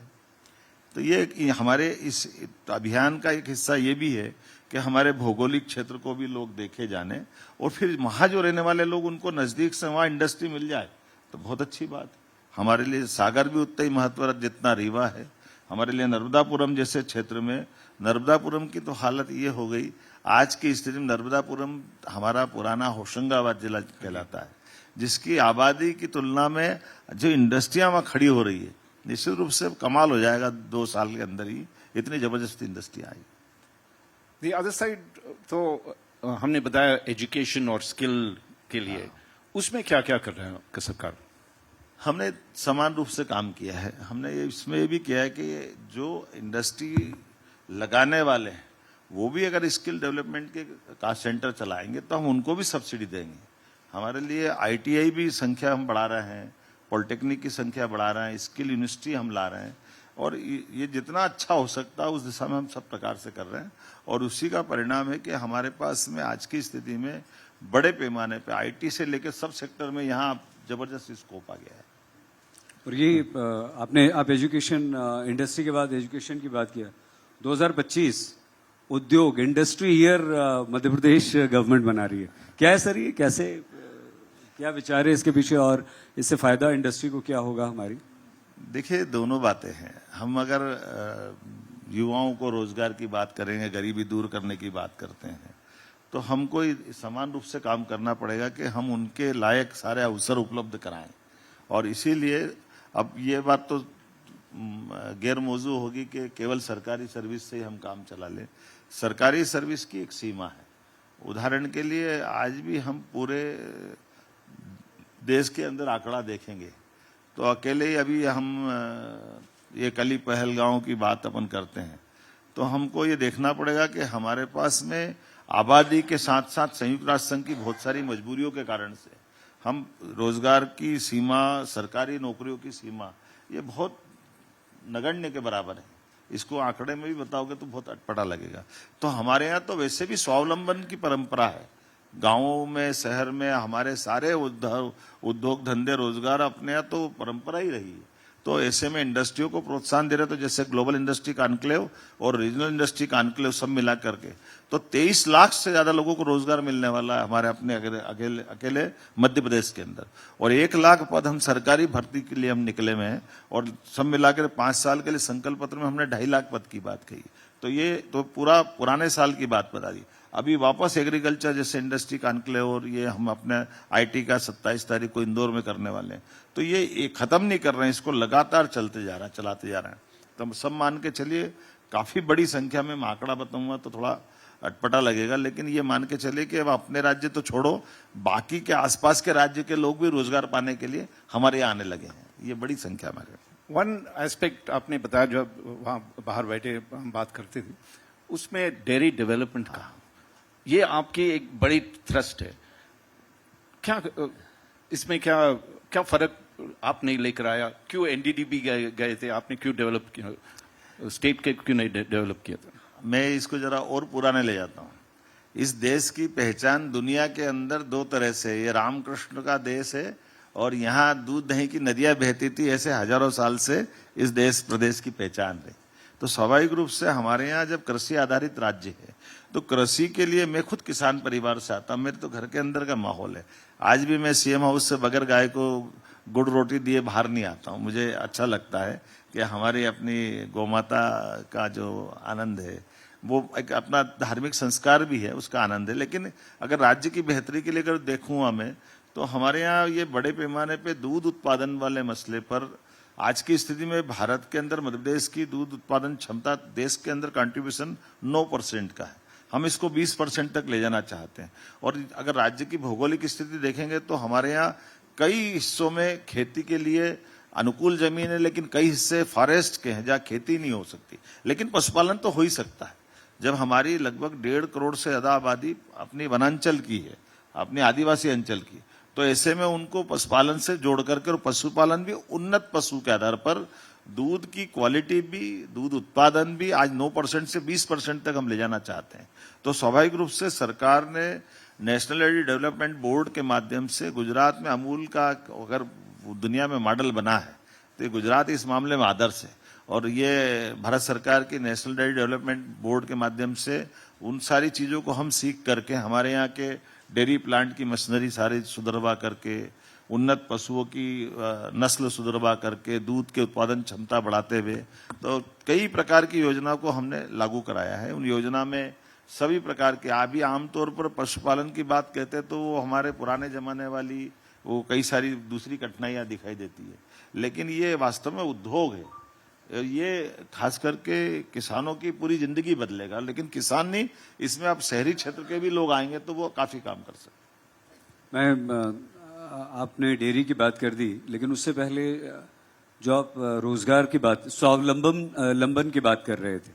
तो ये हमारे इस अभियान का एक हिस्सा ये भी है कि हमारे भौगोलिक क्षेत्र को भी लोग देखे जाने और फिर वहां जो रहने वाले लोग उनको नजदीक से वहां इंडस्ट्री मिल जाए तो बहुत अच्छी बात है। हमारे लिए सागर भी उतना ही महत्व जितना रीवा है। हमारे लिए नर्मदापुरम जैसे क्षेत्र में, नर्मदापुरम की तो हालत ये हो गई आज की स्थिति में, नर्मदापुरम हमारा पुराना होशंगाबाद जिला कहलाता है, जिसकी आबादी की तुलना में जो इंडस्ट्रियां वहां खड़ी हो रही है, निश्चित रूप से कमाल हो जाएगा 2 साल के अंदर ही, इतनी जबरदस्त industry I. The other side, तो हमने बताया एजुकेशन और स्किल के लिए, उसमें क्या क्या कर रहे हैं आपका सरकार? हमने समान रूप से काम किया है। हमने इसमें ये भी किया है कि जो इंडस्ट्री लगाने वाले हैं वो भी अगर स्किल डेवलपमेंट के का सेंटर चलाएंगे तो हम उनको भी सब्सिडी देंगे। हमारे लिए आईटीआई भी संख्या हम बढ़ा रहे हैं, पॉलिटेक्निक की संख्या बढ़ा रहे हैं, स्किल यूनिवर्सिटी हम ला रहे हैं और ये जितना अच्छा हो सकता है उस दिशा में हम सब प्रकार से कर रहे हैं और उसी का परिणाम है कि हमारे पास में आज की स्थिति में बड़े पैमाने पे आईटी से लेकर सब सेक्टर में यहाँ जबरदस्त स्कोप आ गया है। और ये आप एजुकेशन इंडस्ट्री के बाद एजुकेशन की बात किया, 2025 उद्योग industry year Madhya Pradesh government बना रही है। क्या है सर, ये कैसे, क्या विचार है इसके पीछे और इससे फायदा इंडस्ट्री को क्या होगा हमारी? देखिए, दोनों बातें हैं। हम अगर युवाओं को रोजगार की बात करेंगे, गरीबी दूर करने की बात करते हैं, तो हमको समान रूप से काम करना पड़ेगा कि हम उनके लायक सारे अवसर उपलब्ध कराएं। और इसीलिए अब ये बात तो गैर मौजू होगी कि केवल सरकारी सर्विस से ही हम काम चला लें। सरकारी सर्विस की एक सीमा है। उदाहरण के लिए आज भी हम पूरे देश के अंदर आंकड़ा देखेंगे तो अकेले ही अभी हम ये कली पहलगांव की बात अपन करते हैं तो हमको ये देखना पड़ेगा कि हमारे पास में आबादी के साथ साथ संयुक्त राष्ट्र संघ की बहुत सारी मजबूरियों के कारण से हम रोजगार की सीमा, सरकारी नौकरियों की सीमा, ये बहुत नगण्य के बराबर है। इसको आंकड़े में भी बताओगे तो बहुत अटपटा लगेगा। तो हमारे यहाँ तो वैसे भी स्वावलंबन की परंपरा है। गांवों में, शहर में हमारे सारे उद्योग धंधे, रोजगार अपने यहाँ तो परंपरा ही रही है। तो ऐसे में इंडस्ट्रियों को प्रोत्साहन दे रहे, तो जैसे ग्लोबल इंडस्ट्री कॉन्क्लेव और रीजनल इंडस्ट्री कॉन्क्लेव सब मिला करके तो 23 लाख से ज्यादा लोगों को रोजगार मिलने वाला है हमारे अपने अकेले मध्य प्रदेश के अंदर। और 1 लाख पद हम सरकारी भर्ती के लिए हम निकले में हैं और सब मिलाकर 5 साल के लिए संकल्प पत्र में हमने 2.5 लाख पद की बात कही। तो ये तो पूरा पुराने साल की बात बता दी। अभी वापस एग्रीकल्चर जैसे इंडस्ट्री कॉन्क्लेव और ये हम अपने आईटी का 27 तारीख को इंदौर में करने वाले हैं। तो ये खत्म नहीं कर रहे हैं, इसको लगातार चलाते जा रहे हैं। तो सब मान के चलिए, काफी बड़ी संख्या में मैं आंकड़ा बताऊंगा तो थोड़ा अटपटा लगेगा, लेकिन ये मान के चलिए कि अब अपने राज्य तो छोड़ो, बाकी के आसपास के राज्य के लोग भी रोजगार पाने के लिए हमारे यहाँ आने लगे हैं। ये बड़ी संख्या में है। वन एस्पेक्ट आपने बताया, जब वहां बाहर बैठे हम बात करते थे, उसमें डेयरी डेवलपमेंट का ये आपकी एक बड़ी थ्रस्ट है। क्या इसमें क्या फर्क आप नहीं लेकर आया? क्यों एनडीडीबी गए थे आपने, क्यों डेवलप किया, स्टेट के क्यों नहीं डेवलप किया था? मैं इसको जरा और पुराने ले जाता हूँ। इस देश की पहचान दुनिया के अंदर 2 तरह से, ये रामकृष्ण का देश है और यहाँ दूध दही की नदियां बहती थी, ऐसे हजारों साल से इस देश प्रदेश की पहचान रही। तो स्वाभाविक रूप से हमारे यहाँ जब कृषि आधारित राज्य है तो कृषि के लिए, मैं खुद किसान परिवार से आता हूँ, मेरे तो घर के अंदर का माहौल है। आज भी मैं सीएम हाउस से बगैर गाय को गुड़ रोटी दिए बाहर नहीं आता हूँ। मुझे अच्छा लगता है कि हमारी अपनी गौमाता का जो आनंद है वो एक अपना धार्मिक संस्कार भी है, उसका आनंद है। लेकिन अगर राज्य की बेहतरी के लिए अगर देखूँ मैं, तो हमारे यहाँ ये बड़े पैमाने पे दूध उत्पादन वाले मसले पर आज की स्थिति में भारत के अंदर मध्य प्रदेश की दूध उत्पादन क्षमता, देश के अंदर कंट्रीब्यूशन 9% का है। हम इसको 20% तक ले जाना चाहते हैं। और अगर राज्य की भौगोलिक स्थिति देखेंगे तो हमारे यहाँ कई हिस्सों में खेती के लिए अनुकूल जमीन है, लेकिन कई हिस्से फॉरेस्ट के हैं जहाँ खेती नहीं हो सकती, लेकिन पशुपालन तो हो ही सकता है। जब हमारी लगभग 1.5 करोड़ से ज्यादा आबादी अपनी वनांचल की है, अपने आदिवासी अंचल की, तो ऐसे में उनको पशुपालन से जोड़ करके, और पशुपालन भी उन्नत पशु के आधार पर, दूध की क्वालिटी भी, दूध उत्पादन भी आज 9% से 20% तक हम ले जाना चाहते हैं। तो स्वाभाविक रूप से सरकार ने नेशनल डेयरी डेवलपमेंट बोर्ड के माध्यम से गुजरात में अमूल का अगर दुनिया में मॉडल बना है तो ये गुजरात इस मामले में आदर्श है। और ये भारत सरकार की नेशनल डेयरी डेवलपमेंट बोर्ड के माध्यम से उन सारी चीज़ों को हम सीख करके हमारे यहाँ के डेयरी प्लांट की मशीनरी सारी सुधरवा करके, उन्नत पशुओं की नस्ल सुधरवा करके, दूध के उत्पादन क्षमता बढ़ाते हुए तो कई प्रकार की योजनाओं को हमने लागू कराया है। उन योजना में सभी प्रकार के, अभी आमतौर पर पशुपालन की बात कहते हैं तो वो हमारे पुराने जमाने वाली वो कई सारी दूसरी कठिनाइयां दिखाई देती है, लेकिन ये वास्तव में उद्योग है। ये खास करके किसानों की पूरी जिंदगी बदलेगा, लेकिन किसान नहीं, इसमें आप शहरी क्षेत्र के भी लोग आएंगे तो वो काफी काम कर सकते। आपने डेयरी की बात कर दी, लेकिन उससे पहले जो आप रोजगार की बात, स्वावलंबन की बात कर रहे थे,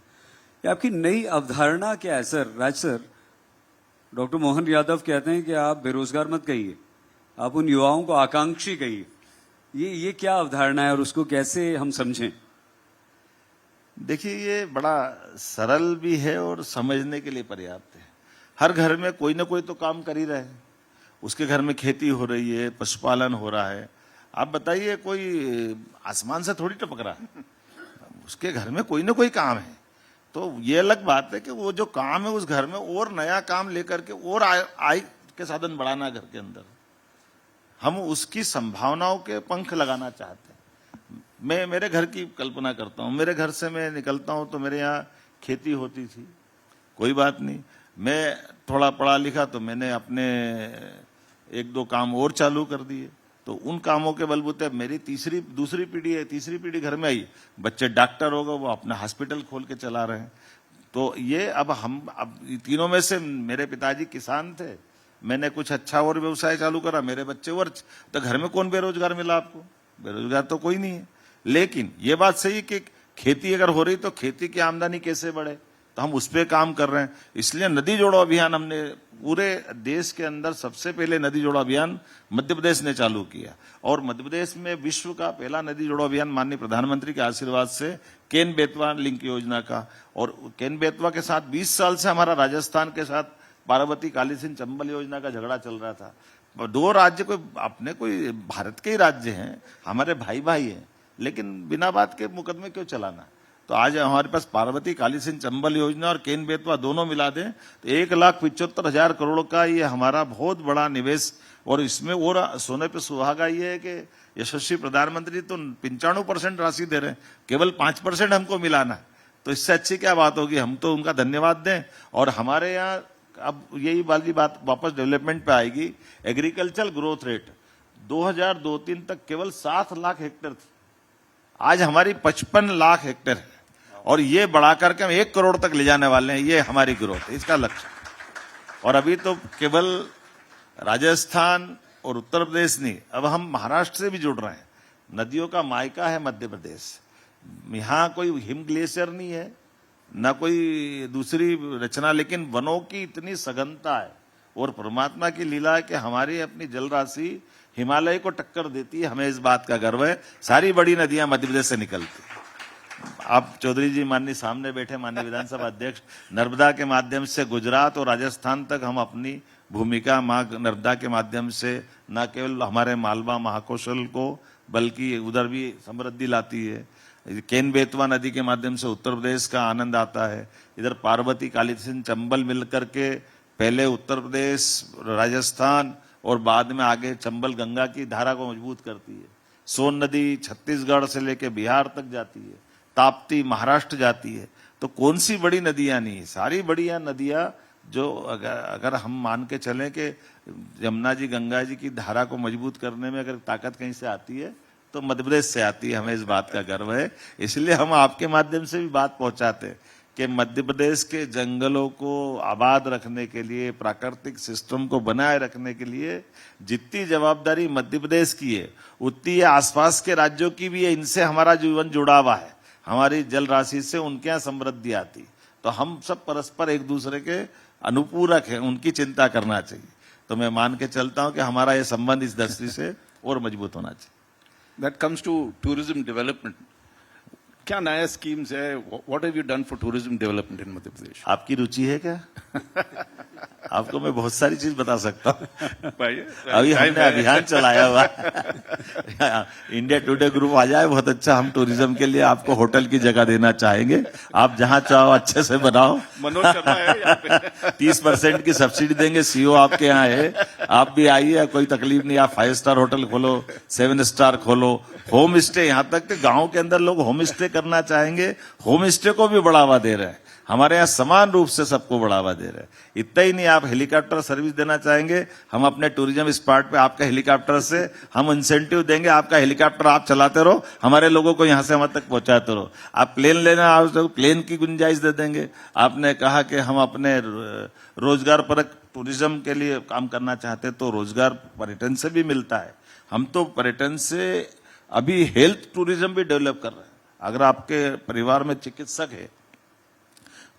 ये आपकी नई अवधारणा क्या है सर? राज सर, डॉक्टर मोहन यादव कहते हैं कि आप बेरोजगार मत कहिए, आप उन युवाओं को आकांक्षी कहिए। ये क्या अवधारणा है और उसको कैसे हम समझें? देखिए, ये बड़ा सरल भी है और समझने के लिए पर्याप्त है। हर घर में कोई ना कोई तो काम कर ही रहे हैं। उसके घर में खेती हो रही है, पशुपालन हो रहा है। आप बताइए, कोई आसमान से थोड़ी टपक रहा है, उसके घर में कोई ना कोई काम है। तो ये अलग बात है कि वो जो काम है उस घर में और नया काम लेकर के और आय के साधन बढ़ाना, घर के अंदर हम उसकी संभावनाओं के पंख लगाना चाहते हैं। मैं मेरे घर की कल्पना करता हूँ, मेरे घर से मैं निकलता हूँ तो मेरे यहाँ खेती होती थी, कोई बात नहीं, मैं थोड़ा पढ़ा लिखा तो मैंने अपने एक दो काम और चालू कर दिए। तो उन कामों के बलबूते मेरी दूसरी पीढ़ी है, तीसरी पीढ़ी घर में आई, बच्चे डॉक्टर हो गए, वो अपना हॉस्पिटल खोल के चला रहे हैं। तो ये अब तीनों में से मेरे पिताजी किसान थे, मैंने कुछ अच्छा और व्यवसाय चालू करा, मेरे बच्चे और, तो घर में कौन बेरोजगार मिला आपको? बेरोजगार तो कोई नहीं है। लेकिन ये बात सही है कि खेती अगर हो रही तो खेती की आमदनी कैसे बढ़े, तो हम उस पर काम कर रहे हैं। इसलिए नदी जोड़ो अभियान हमने पूरे देश के अंदर सबसे पहले नदी जोड़ो अभियान मध्य प्रदेश ने चालू किया, और मध्य प्रदेश में विश्व का पहला नदी जोड़ो अभियान माननीय प्रधानमंत्री के आशीर्वाद से केन बेतवा लिंक योजना का, और केन बेतवा के साथ 20 साल से हमारा राजस्थान के साथ पार्वती काली सिंह चंबल योजना का झगड़ा चल रहा था। दो राज्य कोई भारत के ही राज्य हैं, हमारे भाई भाई हैं, लेकिन बिना बात के मुकदमे क्यों चलाना? तो आज हमारे पास पार्वती काली सिंह चंबल योजना और केन बेतवा दोनों मिला दें तो 1,75,000 करोड़ का ये हमारा बहुत बड़ा निवेश। और इसमें और सोने पे सुहागा ये है कि यशस्वी प्रधानमंत्री तो 95% राशि दे रहे हैं, केवल 5% हमको मिलाना है। तो इससे अच्छी क्या बात होगी? हम तो उनका धन्यवाद दें। और हमारे यहाँ अब यही वाली बात वापस डेवलपमेंट पे आएगी। एग्रीकल्चर ग्रोथ रेट 2002-03 तक केवल 7 लाख हेक्टेयर थी, आज हमारी 55 लाख हेक्टेयर है, और ये बढ़ाकर के हम 1 करोड़ तक ले जाने वाले हैं। ये हमारी ग्रोथ है, इसका लक्ष्य। और अभी तो केवल राजस्थान और उत्तर प्रदेश नहीं, अब हम महाराष्ट्र से भी जुड़ रहे हैं। नदियों का मायका है मध्य प्रदेश, यहाँ कोई हिम ग्लेशियर नहीं है, न कोई दूसरी रचना, लेकिन वनों की इतनी सघनता है और परमात्मा की लीला है कि हमारी अपनी जल राशि हिमालय को टक्कर देती है। हमें इस बात का गर्व है। सारी बड़ी नदियां मध्य प्रदेश से निकलती हैं। आप चौधरी जी माननीय सामने बैठे माननीय विधानसभा अध्यक्ष, नर्मदा के माध्यम से गुजरात और राजस्थान तक हम अपनी भूमिका मां नर्मदा के माध्यम से न केवल हमारे मालवा महाकौशल को बल्कि उधर भी समृद्धि लाती है। केन बेतवा नदी के माध्यम से उत्तर प्रदेश का आनंद आता है। इधर पार्वती काली सिंह चंबल मिलकर के पहले उत्तर प्रदेश, राजस्थान और बाद में आगे चंबल गंगा की धारा को मजबूत करती है। सोन नदी छत्तीसगढ़ से लेकर बिहार तक जाती है, ताप्ती महाराष्ट्र जाती है। तो कौन सी बड़ी नदियां नहीं, सारी बढ़िया नदियां जो अगर हम मान के चलें कि यमुना जी गंगा जी की धारा को मजबूत करने में अगर ताकत कहीं से आती है तो मध्य प्रदेश से आती है। हमें इस बात का गर्व है। इसलिए हम आपके माध्यम से भी बात पहुंचाते हैं कि मध्य प्रदेश के जंगलों को आबाद रखने के लिए, प्राकृतिक सिस्टम को बनाए रखने के लिए जितनी जवाबदारी मध्य प्रदेश की है उतनी आसपास के राज्यों की भी है। इनसे हमारा जीवन जुड़ा हुआ है, हमारी जल राशि से उनके यहाँ समृद्धि आती। तो हम सब परस्पर एक दूसरे के अनुपूरक हैं, उनकी चिंता करना चाहिए। तो मैं मान के चलता हूं कि हमारा ये संबंध इस दृष्टि से और मजबूत होना चाहिए। That comes to tourism development. क्या नया स्कीम्स है? What have you done for tourism development in Madhya Pradesh? आपकी रुचि है क्या? आपको मैं बहुत सारी चीज बता सकता हूँ। भाई, अभी हमने अभियान चलाया हुआ इंडिया टुडे ग्रुप आ जाए, बहुत अच्छा। हम टूरिज्म के लिए आपको होटल की जगह देना चाहेंगे, आप जहां चाहो अच्छे से बनाओ। मनोज शर्मा है यहाँ पे। 30% की सब्सिडी देंगे, सीओ आपके यहाँ है, आप भी आइए, कोई तकलीफ नहीं। आप 5 स्टार होटल खोलो, 7 स्टार खोलो, होम स्टे, यहाँ तक कि गांव के अंदर लोग होम स्टे करना चाहेंगे, होम स्टे को भी बढ़ावा दे रहे हैं। हमारे यहाँ समान रूप से सबको बढ़ावा दे रहे हैं। इतना ही नहीं, आप हेलीकॉप्टर सर्विस देना चाहेंगे, हम अपने टूरिज्म स्पॉट पे आपका हेलीकॉप्टर से हम इंसेंटिव देंगे, आपका हेलीकॉप्टर आप चलाते रहो, हमारे लोगों को यहाँ से वहां तक पहुंचाते रहो। आप प्लेन लेना आओ तो प्लेन की गुंजाइश दे देंगे। आपने कहा कि हम अपने रोजगार परक टूरिज्म के लिए काम करना चाहते, तो रोजगार पर्यटन से भी मिलता है। हम तो पर्यटन से अभी हेल्थ टूरिज्म भी डेवलप कर रहे हैं। अगर आपके परिवार में चिकित्सक है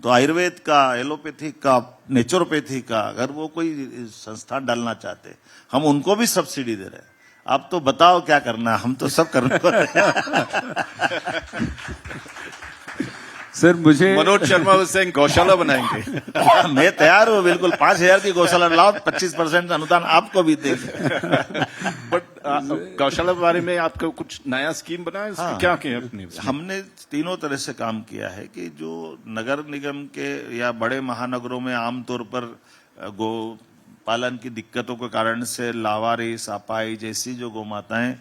तो आयुर्वेद का, एलोपैथिक का, नेचुरोपैथी का अगर वो कोई संस्थान डालना चाहते, हम उनको भी सब्सिडी दे रहे हैं। आप तो बताओ क्या करना, हम तो सब करने को सर मुझे मनोज शर्मा से गौशाला बनाएंगे। मैं तैयार हूँ बिल्कुल। 5,000 की गौशाला लाओ, 25% अनुदान आपको भी देंगे। बट गौशाला के बारे में आपको कुछ नया स्कीम बना है? हाँ, क्या किया अपनी? हमने तीनों तरह से काम किया है कि जो नगर निगम के या बड़े महानगरों में आमतौर पर गो पालन की दिक्कतों के कारण से लावारिस, अपाई जैसी जो गौमाताएं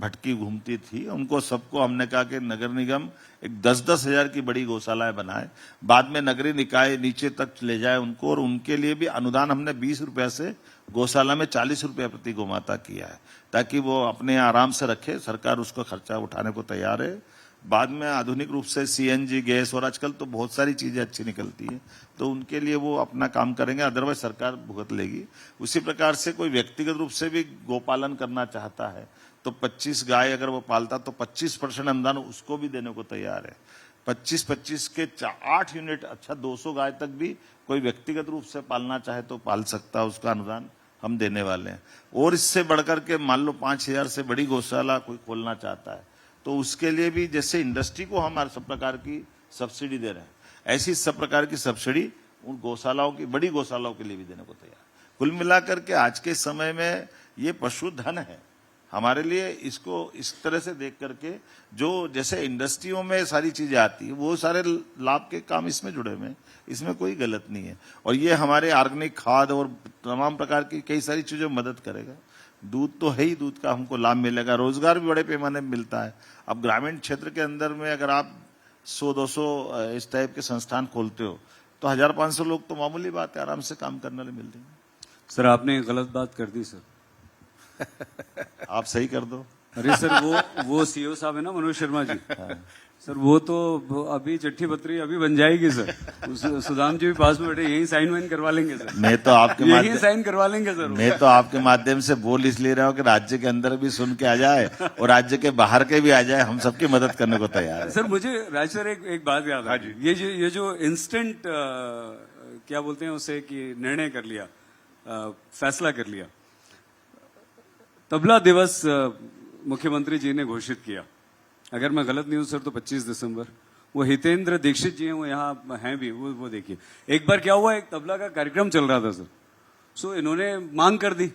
भटकी घूमती थी, उनको सबको हमने कहा कि नगर निगम एक 10-10 हजार की बड़ी गौशालाएं बनाए, बाद में नगरीय निकाय नीचे तक ले जाए उनको, और उनके लिए भी अनुदान हमने 20 रुपया से गौशाला में 40 रुपया प्रति गौमाता किया है, ताकि वो अपने आराम से रखे। सरकार उसका खर्चा उठाने को तैयार है। बाद में आधुनिक रूप से सीएनजी गैस और आजकल तो बहुत सारी चीजें अच्छी निकलती हैं, तो उनके लिए वो अपना काम करेंगे, अदरवाइज सरकार भुगत लेगी। उसी प्रकार से कोई व्यक्तिगत रूप से भी गोपालन करना चाहता है तो 25 गाय अगर वो पालता तो 25% अनुदान उसको भी देने को तैयार है। 25-25 के 8 यूनिट, अच्छा 200 गाय तक भी कोई व्यक्तिगत रूप से पालना चाहे तो पाल सकता है, उसका अनुदान हम देने वाले हैं। और इससे बढ़कर के मान लो 5,000 से बड़ी गौशाला कोई खोलना चाहता है तो उसके लिए भी जैसे इंडस्ट्री को हम सब प्रकार की सब्सिडी दे रहे हैं, ऐसी सब प्रकार की सब्सिडी उन गौशालाओं की, बड़ी गौशालाओं के लिए भी देने को तैयार। कुल मिलाकर के आज के समय में ये पशुधन है हमारे लिए। इसको इस तरह से देख करके जो जैसे इंडस्ट्रियों में सारी चीजें आती है, वो सारे लाभ के काम इसमें जुड़े हुए हैं, इसमें कोई गलत नहीं है। और ये हमारे ऑर्गेनिक खाद और तमाम प्रकार की कई सारी चीजों में मदद करेगा। दूध तो है ही, दूध का हमको लाभ मिलेगा, रोजगार भी बड़े पैमाने में मिलता है। अब ग्रामीण क्षेत्र के अंदर में अगर आप 100-200 इस टाइप के संस्थान खोलते हो तो 1,500 लोग तो मामूली बात है, आराम से काम करने वाले मिल जाएंगे। सर आपने गलत बात कर दी सर। आप सही कर दो। अरे सर वो सीईओ साहब है ना मनोज शर्मा जी, सर वो तो अभी चिट्ठी पत्री अभी बन जाएगी सर। सुदाम जी भी पास में बैठे, यही साइन वाइन करवा लेंगे सर। मैं तो आपके यही साइन करवा लेंगे सर। मैं तो आपके माध्यम से बोल इसलिए रहा हूँ कि राज्य के अंदर भी सुन के आ जाए और राज्य के बाहर के भी आ जाए, हम सबकी मदद करने को तैयार है। सर मुझे राज सर एक बात याद आ गई। ये जो इंस्टेंट क्या बोलते हैं उसे, कि निर्णय कर लिया, फैसला कर लिया, तबला दिवस मुख्यमंत्री जी ने घोषित किया। अगर मैं गलत नहीं हूं सर तो 25 दिसंबर। वो हितेंद्र दीक्षित जी हैं, वो यहाँ हैं भी, वो देखिए। एक बार क्या हुआ, एक तबला का कार्यक्रम चल रहा था सर, सो इन्होंने मांग कर दी,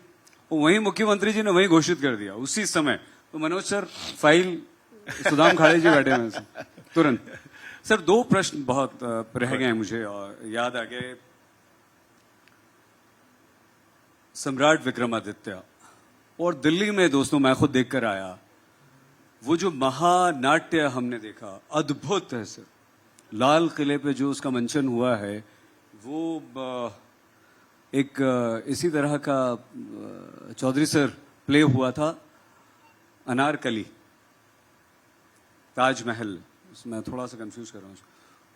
वहीं मुख्यमंत्री जी ने वहीं घोषित कर दिया उसी समय। तो मनोज सर फाइल सुदाम खाड़े जी बैठे हुए सर तुरंत। सर 2 प्रश्न बहुत रह गए मुझे और याद आ गए। सम्राट विक्रमादित्य और दिल्ली में दोस्तों मैं खुद देखकर आया, वो जो महानाट्य हमने देखा, अद्भुत है सर। लाल किले पे जो उसका मंचन हुआ है, वो एक इसी तरह का चौधरी सर प्ले हुआ था अनारकली, ताजमहल, उसमें थोड़ा सा कंफ्यूज कर रहा हूँ,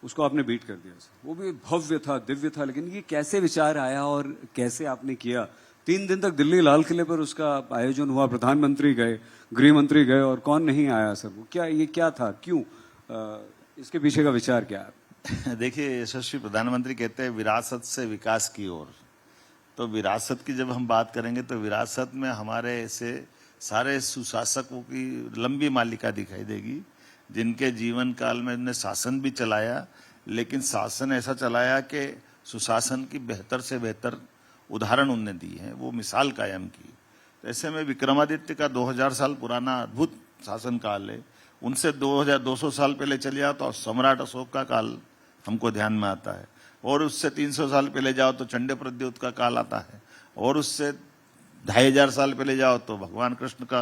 उसको आपने बीट कर दिया सर। वो भी भव्य था, दिव्य था। लेकिन ये कैसे विचार आया और कैसे आपने किया? 3 दिन तक दिल्ली लाल किले पर उसका आयोजन हुआ, प्रधानमंत्री गए, गृह मंत्री गए, और कौन नहीं आया सर? वो क्या था, क्यों, इसके पीछे का विचार क्या है? देखिए, यशस्वी प्रधानमंत्री कहते हैं विरासत से विकास की ओर। तो विरासत की जब हम बात करेंगे तो विरासत में हमारे ऐसे सारे सुशासकों की लंबी मालिका दिखाई देगी, जिनके जीवन काल में उन्होंने शासन भी चलाया, लेकिन शासन ऐसा चलाया कि सुशासन की बेहतर से बेहतर उदाहरण उनने दी है, वो मिसाल कायम की। तो ऐसे में विक्रमादित्य का 2000 साल पुराना अद्भुत शासन काल है। उनसे 2200 साल पहले चले जाओ तो सम्राट अशोक का काल हमको ध्यान में आता है, और उससे 300 साल पहले जाओ तो चंडे प्रद्योत का काल आता है, और उससे 2500 साल पहले जाओ तो भगवान कृष्ण का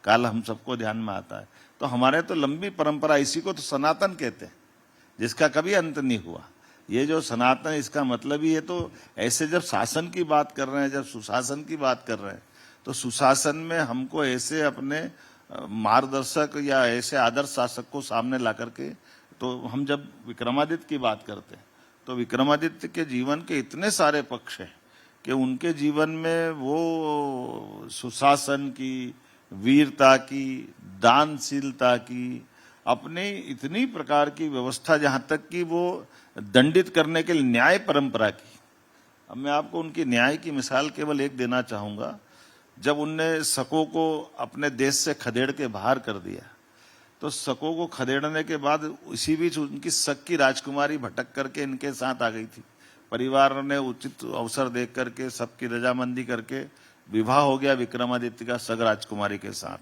काल हम सबको ध्यान में आता है। तो हमारे तो लंबी परंपरा, इसी को तो सनातन कहते हैं, जिसका कभी अंत नहीं हुआ। ये जो सनातन, इसका मतलब ही है, तो ऐसे जब शासन की बात कर रहे हैं, जब सुशासन की बात कर रहे हैं, तो सुशासन में हमको ऐसे अपने मार्गदर्शक या ऐसे आदर्श शासक को सामने ला करके, तो हम जब विक्रमादित्य की बात करते हैं तो विक्रमादित्य के जीवन के इतने सारे पक्ष हैं कि उनके जीवन में वो सुशासन की, वीरता की, दानशीलता की, अपने इतनी प्रकार की व्यवस्था, जहाँ तक कि वो दंडित करने के लिए न्याय परंपरा की। अब मैं आपको उनकी न्याय की मिसाल केवल एक देना चाहूँगा। जब उनने शकों को अपने देश से खदेड़ के बाहर कर दिया, तो शकों को खदेड़ने के बाद इसी बीच उनकी शक की राजकुमारी भटक करके इनके साथ आ गई थी। परिवार ने उचित अवसर देख करके, सबकी रजामंदी करके विवाह हो गया विक्रमादित्य का शक राजकुमारी के साथ।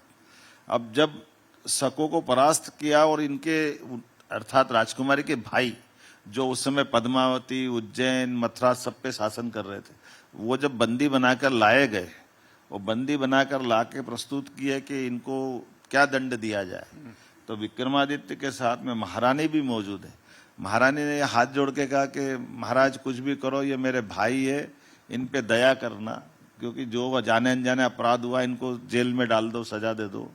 अब जब शकों को परास्त किया और इनके अर्थात राजकुमारी के भाई, जो उस समय पद्मावती, उज्जैन, मथुरा सब पे शासन कर रहे थे, वो जब बंदी बनाकर लाए गए, वो बंदी बनाकर लाके प्रस्तुत किए कि इनको क्या दंड दिया जाए, तो विक्रमादित्य के साथ में महारानी भी मौजूद है। महारानी ने हाथ जोड़ के कहा कि महाराज कुछ भी करो, ये मेरे भाई है, इन पे दया करना, क्योंकि जो जाने अनजाने अपराध हुआ इनको जेल में डाल दो, सजा दे दो।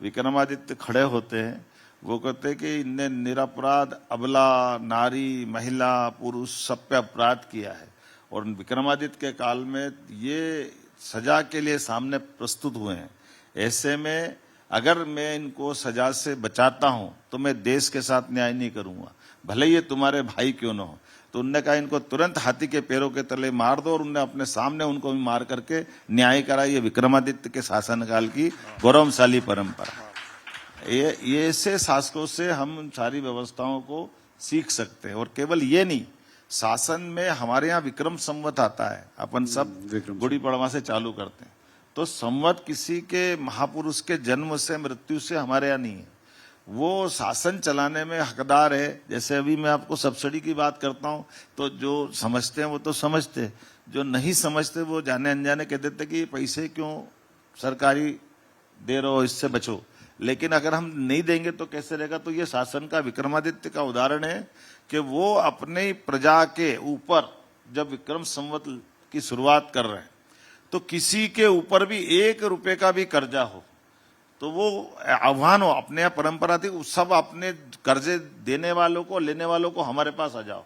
विक्रमादित्य खड़े होते हैं, वो कहते हैं कि इनने निरपराध अबला, नारी, महिला, पुरुष सब पे अपराध किया है, और विक्रमादित्य के काल में ये सजा के लिए सामने प्रस्तुत हुए हैं। ऐसे में अगर मैं इनको सजा से बचाता हूं तो मैं देश के साथ न्याय नहीं करूंगा, भले ये तुम्हारे भाई क्यों न हो। तो उनने कहा इनको तुरंत हाथी के पैरों के तले मार दो, और उनने अपने सामने उनको भी मार करके न्याय करा। ये विक्रमादित्य के शासनकाल की गौरवशाली परंपरा। ये ऐसे शासकों से हम सारी व्यवस्थाओं को सीख सकते हैं। और केवल ये नहीं, शासन में हमारे यहाँ विक्रम संवत आता है, अपन सब गुड़ी पड़वा से चालू करते हैं, तो संवत किसी के महापुरुष के जन्म से मृत्यु से हमारे यहाँ नहीं है, वो शासन चलाने में हकदार है। जैसे अभी मैं आपको सब्सिडी की बात करता हूँ, तो जो समझते हैं वो तो समझते हैं, जो नहीं समझते वो जाने अनजाने कह देते कि पैसे क्यों सरकारी दे रहे हो, इससे बचो। लेकिन अगर हम नहीं देंगे तो कैसे रहेगा। तो ये शासन का विक्रमादित्य का उदाहरण है कि वो अपने प्रजा के ऊपर जब विक्रम संवत की शुरुआत कर रहे हैं, तो किसी के ऊपर भी 1 रुपए का भी कर्जा हो तो वो आह्वान हो, अपने यहाँ परंपरा थी, सब अपने कर्जे देने वालों को, लेने वालों को हमारे पास आ जाओ,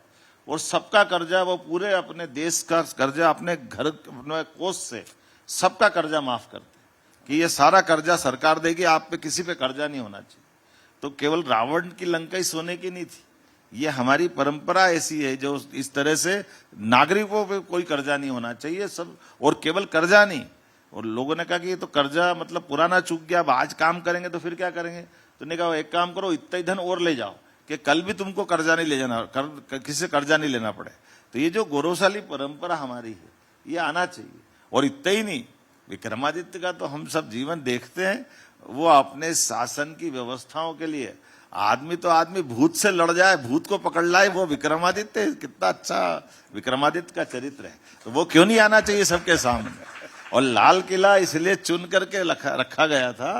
और सबका कर्जा, वो पूरे अपने देश का कर्जा, अपने घर, अपने कोष से सबका कर्जा माफ करते कि ये सारा कर्जा सरकार देगी, आप पे किसी पे कर्जा नहीं होना चाहिए। तो केवल रावण की लंका ही सोने की नहीं थी, ये हमारी परंपरा ऐसी है जो इस तरह से नागरिकों पे कोई कर्जा नहीं होना चाहिए सब। और केवल कर्जा नहीं, और लोगों ने कहा कि ये तो कर्जा मतलब पुराना चूक गया, अब आज काम करेंगे तो फिर क्या करेंगे। तो ने कहा एक काम करो, इतना ही धन और ले जाओ कि कल भी तुमको कर्जा नहीं ले जाना, किसी से कर्जा नहीं लेना पड़े। तो ये जो गौरवशाली परंपरा हमारी है, ये आना चाहिए। और इतना ही नहीं, विक्रमादित्य का तो हम सब जीवन देखते हैं, वो अपने शासन की व्यवस्थाओं के लिए आदमी भूत से लड़ जाए, भूत को पकड़ लाए, वो विक्रमादित्य, कितना अच्छा विक्रमादित्य का चरित्र है। तो वो क्यों नहीं आना चाहिए सबके सामने। और लाल किला इसलिए चुन करके रखा गया था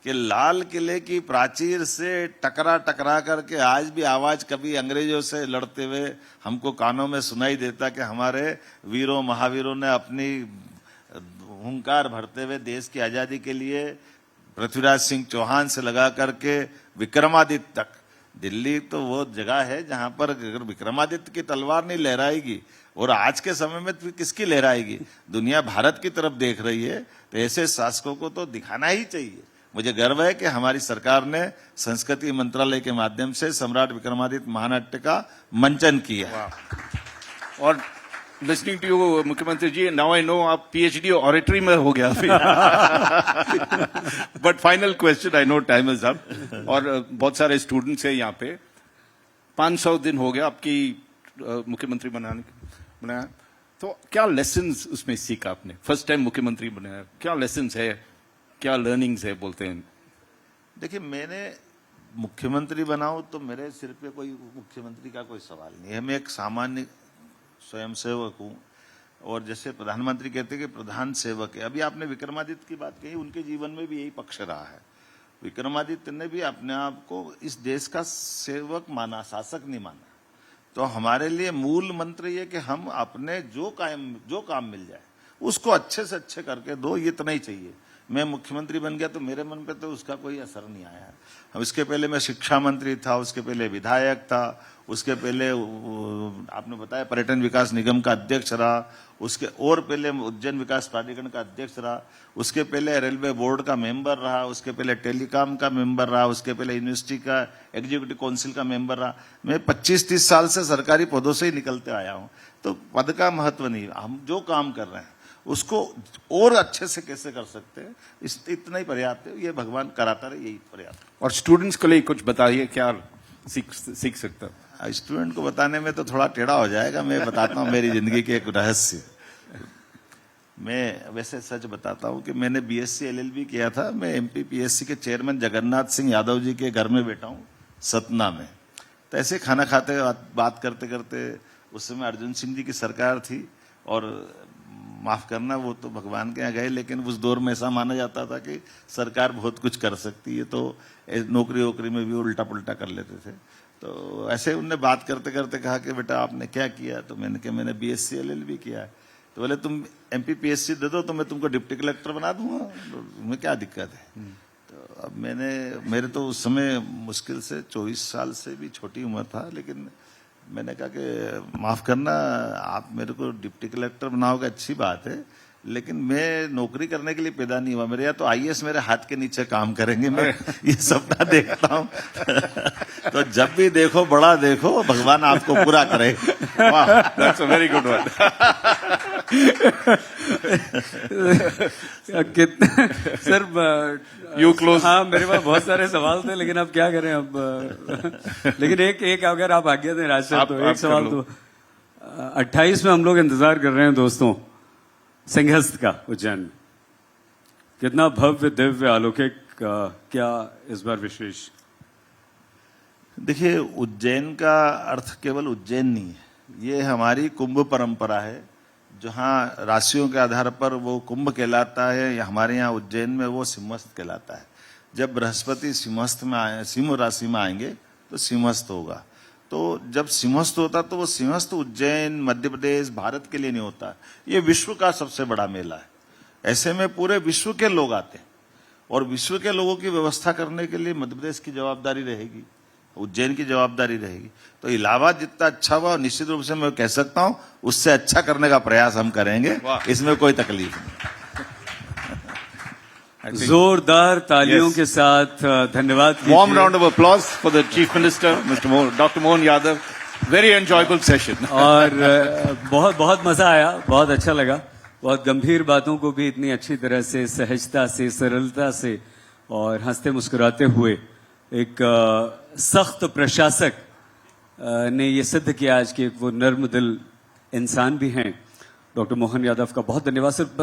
कि लाल किले की प्राचीर से टकरा करके आज भी आवाज कभी अंग्रेजों से लड़ते हुए हमको कानों में सुनाई देता कि हमारे वीरों महावीरों ने अपनी हुंकार भरते हुए देश की आजादी के लिए पृथ्वीराज सिंह चौहान से लगा करके विक्रमादित्य तक। दिल्ली तो वो जगह है जहां पर अगर विक्रमादित्य की तलवार नहीं लहराएगी, और आज के समय में तो किसकी लहराएगी, दुनिया भारत की तरफ देख रही है। तो ऐसे शासकों को तो दिखाना ही चाहिए। मुझे गर्व है कि हमारी सरकार ने संस्कृति मंत्रालय के माध्यम से सम्राट विक्रमादित्य महानाट्य का मंचन किया। और लिसनिंग टू यू मुख्यमंत्री जी, नाउ आई नो आप PhD ऑरेटरी में हो गया। But final question, I know time is up, और बहुत सारे स्टूडेंट्स हैं यहाँ पे। 500 दिन हो गया आपकी मुख्यमंत्री बनाने के। बनाया, तो क्या लेसन्स उसमें सीखा आपने? फर्स्ट टाइम मुख्यमंत्री बनाया, क्या लेसन्स है, क्या लर्निंग्स है बोलते हैं? देखिए, मैंने मुख्यमंत्री बनाऊं तो मेरे सिर पे कोई मुख्यमंत्री का कोई सवाल नहीं है। मैं एक सामान्य स्वयंसेवक हूं, और जैसे प्रधानमंत्री कहते हैं कि प्रधान सेवक है। अभी आपने विक्रमादित्य की बात कही, उनके जीवन में भी यही पक्ष रहा है। विक्रमादित्य ने भी अपने आप को इस देश का सेवक माना, शासक नहीं माना। तो हमारे लिए मूल मंत्र ये कि हम अपने जो काम मिल जाए उसको अच्छे से अच्छे करके दो, ये इतना ही चाहिए। मैं मुख्यमंत्री बन गया तो मेरे मन पे तो उसका कोई असर नहीं आया है। हम इसके पहले मैं शिक्षा मंत्री था, उसके पहले विधायक था, उसके पहले आपने बताया पर्यटन विकास निगम का अध्यक्ष रहा, उसके और पहले उज्जैन विकास प्राधिकरण का अध्यक्ष रहा, उसके पहले रेलवे बोर्ड का मेंबर रहा, उसके पहले टेलीकॉम का मेंबर रहा, उसके पहले यूनिवर्सिटी का एग्जीक्यूटिव काउंसिल का मेंबर रहा। मैं 25-30 साल से सरकारी पदों से ही निकलते आया हूं। तो पद का महत्व नहीं, हम जो काम कर रहे हैं उसको और अच्छे से कैसे कर सकते हैं, इतना ही पर्याप्त है। ये भगवान कराता रहे, यही पर्याप्त है। और स्टूडेंट्स के लिए कुछ बताइए, क्या सीख सकता है? स्टूडेंट को बताने में तो थोड़ा टेढ़ा हो जाएगा। मैं बताता हूँ मेरी जिंदगी के एक रहस्य। मैं वैसे सच बताता हूँ कि मैंने बीएससी एलएलबी किया था। मैं एमपीपीएससी के चेयरमैन जगन्नाथ सिंह यादव जी के घर में बैठा हूँ सतना में। तो ऐसे खाना खाते बात करते करते, उस समय अर्जुन सिंह जी की सरकार थी, और माफ करना वो तो भगवान के यहाँ गए, लेकिन उस दौर में ऐसा माना जाता था कि सरकार बहुत कुछ कर सकती है, तो नौकरी वोकरी में भी उल्टा पुल्टा कर लेते थे। तो ऐसे उनने बात करते करते कहा कि बेटा आपने क्या किया? तो मैंने कहा मैंने बीएससी एलएलबी किया है। तो बोले तुम एमपीपीएससी दे दो तो मैं तुमको डिप्टी कलेक्टर बना दूंगा, तो तुम्हें क्या दिक्कत है? तो अब मेरे तो उस समय मुश्किल से 24 साल से भी छोटी उम्र था, लेकिन मैंने कहा कि माफ करना, आप मेरे को डिप्टी कलेक्टर बनाओगे अच्छी बात है, लेकिन मैं नौकरी करने के लिए पैदा नहीं हुआ। मेरे यहाँ तो आईएएस मेरे हाथ के नीचे काम करेंगे, मैं ये सपना देखता हूँ। तो जब भी देखो बड़ा देखो, भगवान आपको पूरा करे। वाह, that's a very good one. कितना सर, You close. हाँ, मेरे पास बहुत सारे सवाल थे, लेकिन अब क्या करें अब। लेकिन एक अगर आप आज्ञा दें राज साहब, तो एक सवाल तो 28 में हम लोग इंतजार कर रहे हैं दोस्तों, सिंहस्थ का उज्जैन में। कितना भव्य दिव्य अलौकिक, क्या इस बार विशेष? देखिए, उज्जैन का अर्थ केवल उज्जैन नहीं है, ये हमारी कुंभ परंपरा है। जहाँ राशियों के आधार पर वो कुंभ कहलाता है, या हमारे यहाँ उज्जैन में वो सिंहस्थ कहलाता है। जब बृहस्पति सिंहस्थ में आए, सिंह राशि में आएंगे तो सिंहस्थ होगा। तो जब सिंहस्थ होता तो वो सिंहस्थ उज्जैन, मध्य प्रदेश, भारत के लिए नहीं होता, ये विश्व का सबसे बड़ा मेला है। ऐसे में पूरे विश्व के लोग आते हैं, और विश्व के लोगों की व्यवस्था करने के लिए मध्य प्रदेश की जवाबदारी रहेगी, उज्जैन की जवाबदारी रहेगी। तो इलाहाबाद जितना अच्छा हुआ, निश्चित रूप से मैं कह सकता हूं उससे अच्छा करने का प्रयास हम करेंगे, इसमें कोई तकलीफ नहीं। जोरदार तालियों के साथ धन्यवाद। Warm round of applause for the Chief Minister, Dr. Mohan Yadav. Very enjoyable session. और बहुत बहुत मजा आया, बहुत अच्छा लगा। बहुत गंभीर बातों को भी इतनी अच्छी तरह से, सहजता से, सरलता से और हंसते मुस्कुराते हुए एक सख्त प्रशासक ने ये सिद्ध किया आज कि वो नर्म दिल इंसान भी हैं। डॉक्टर मोहन यादव का बहुत धन्यवाद सर।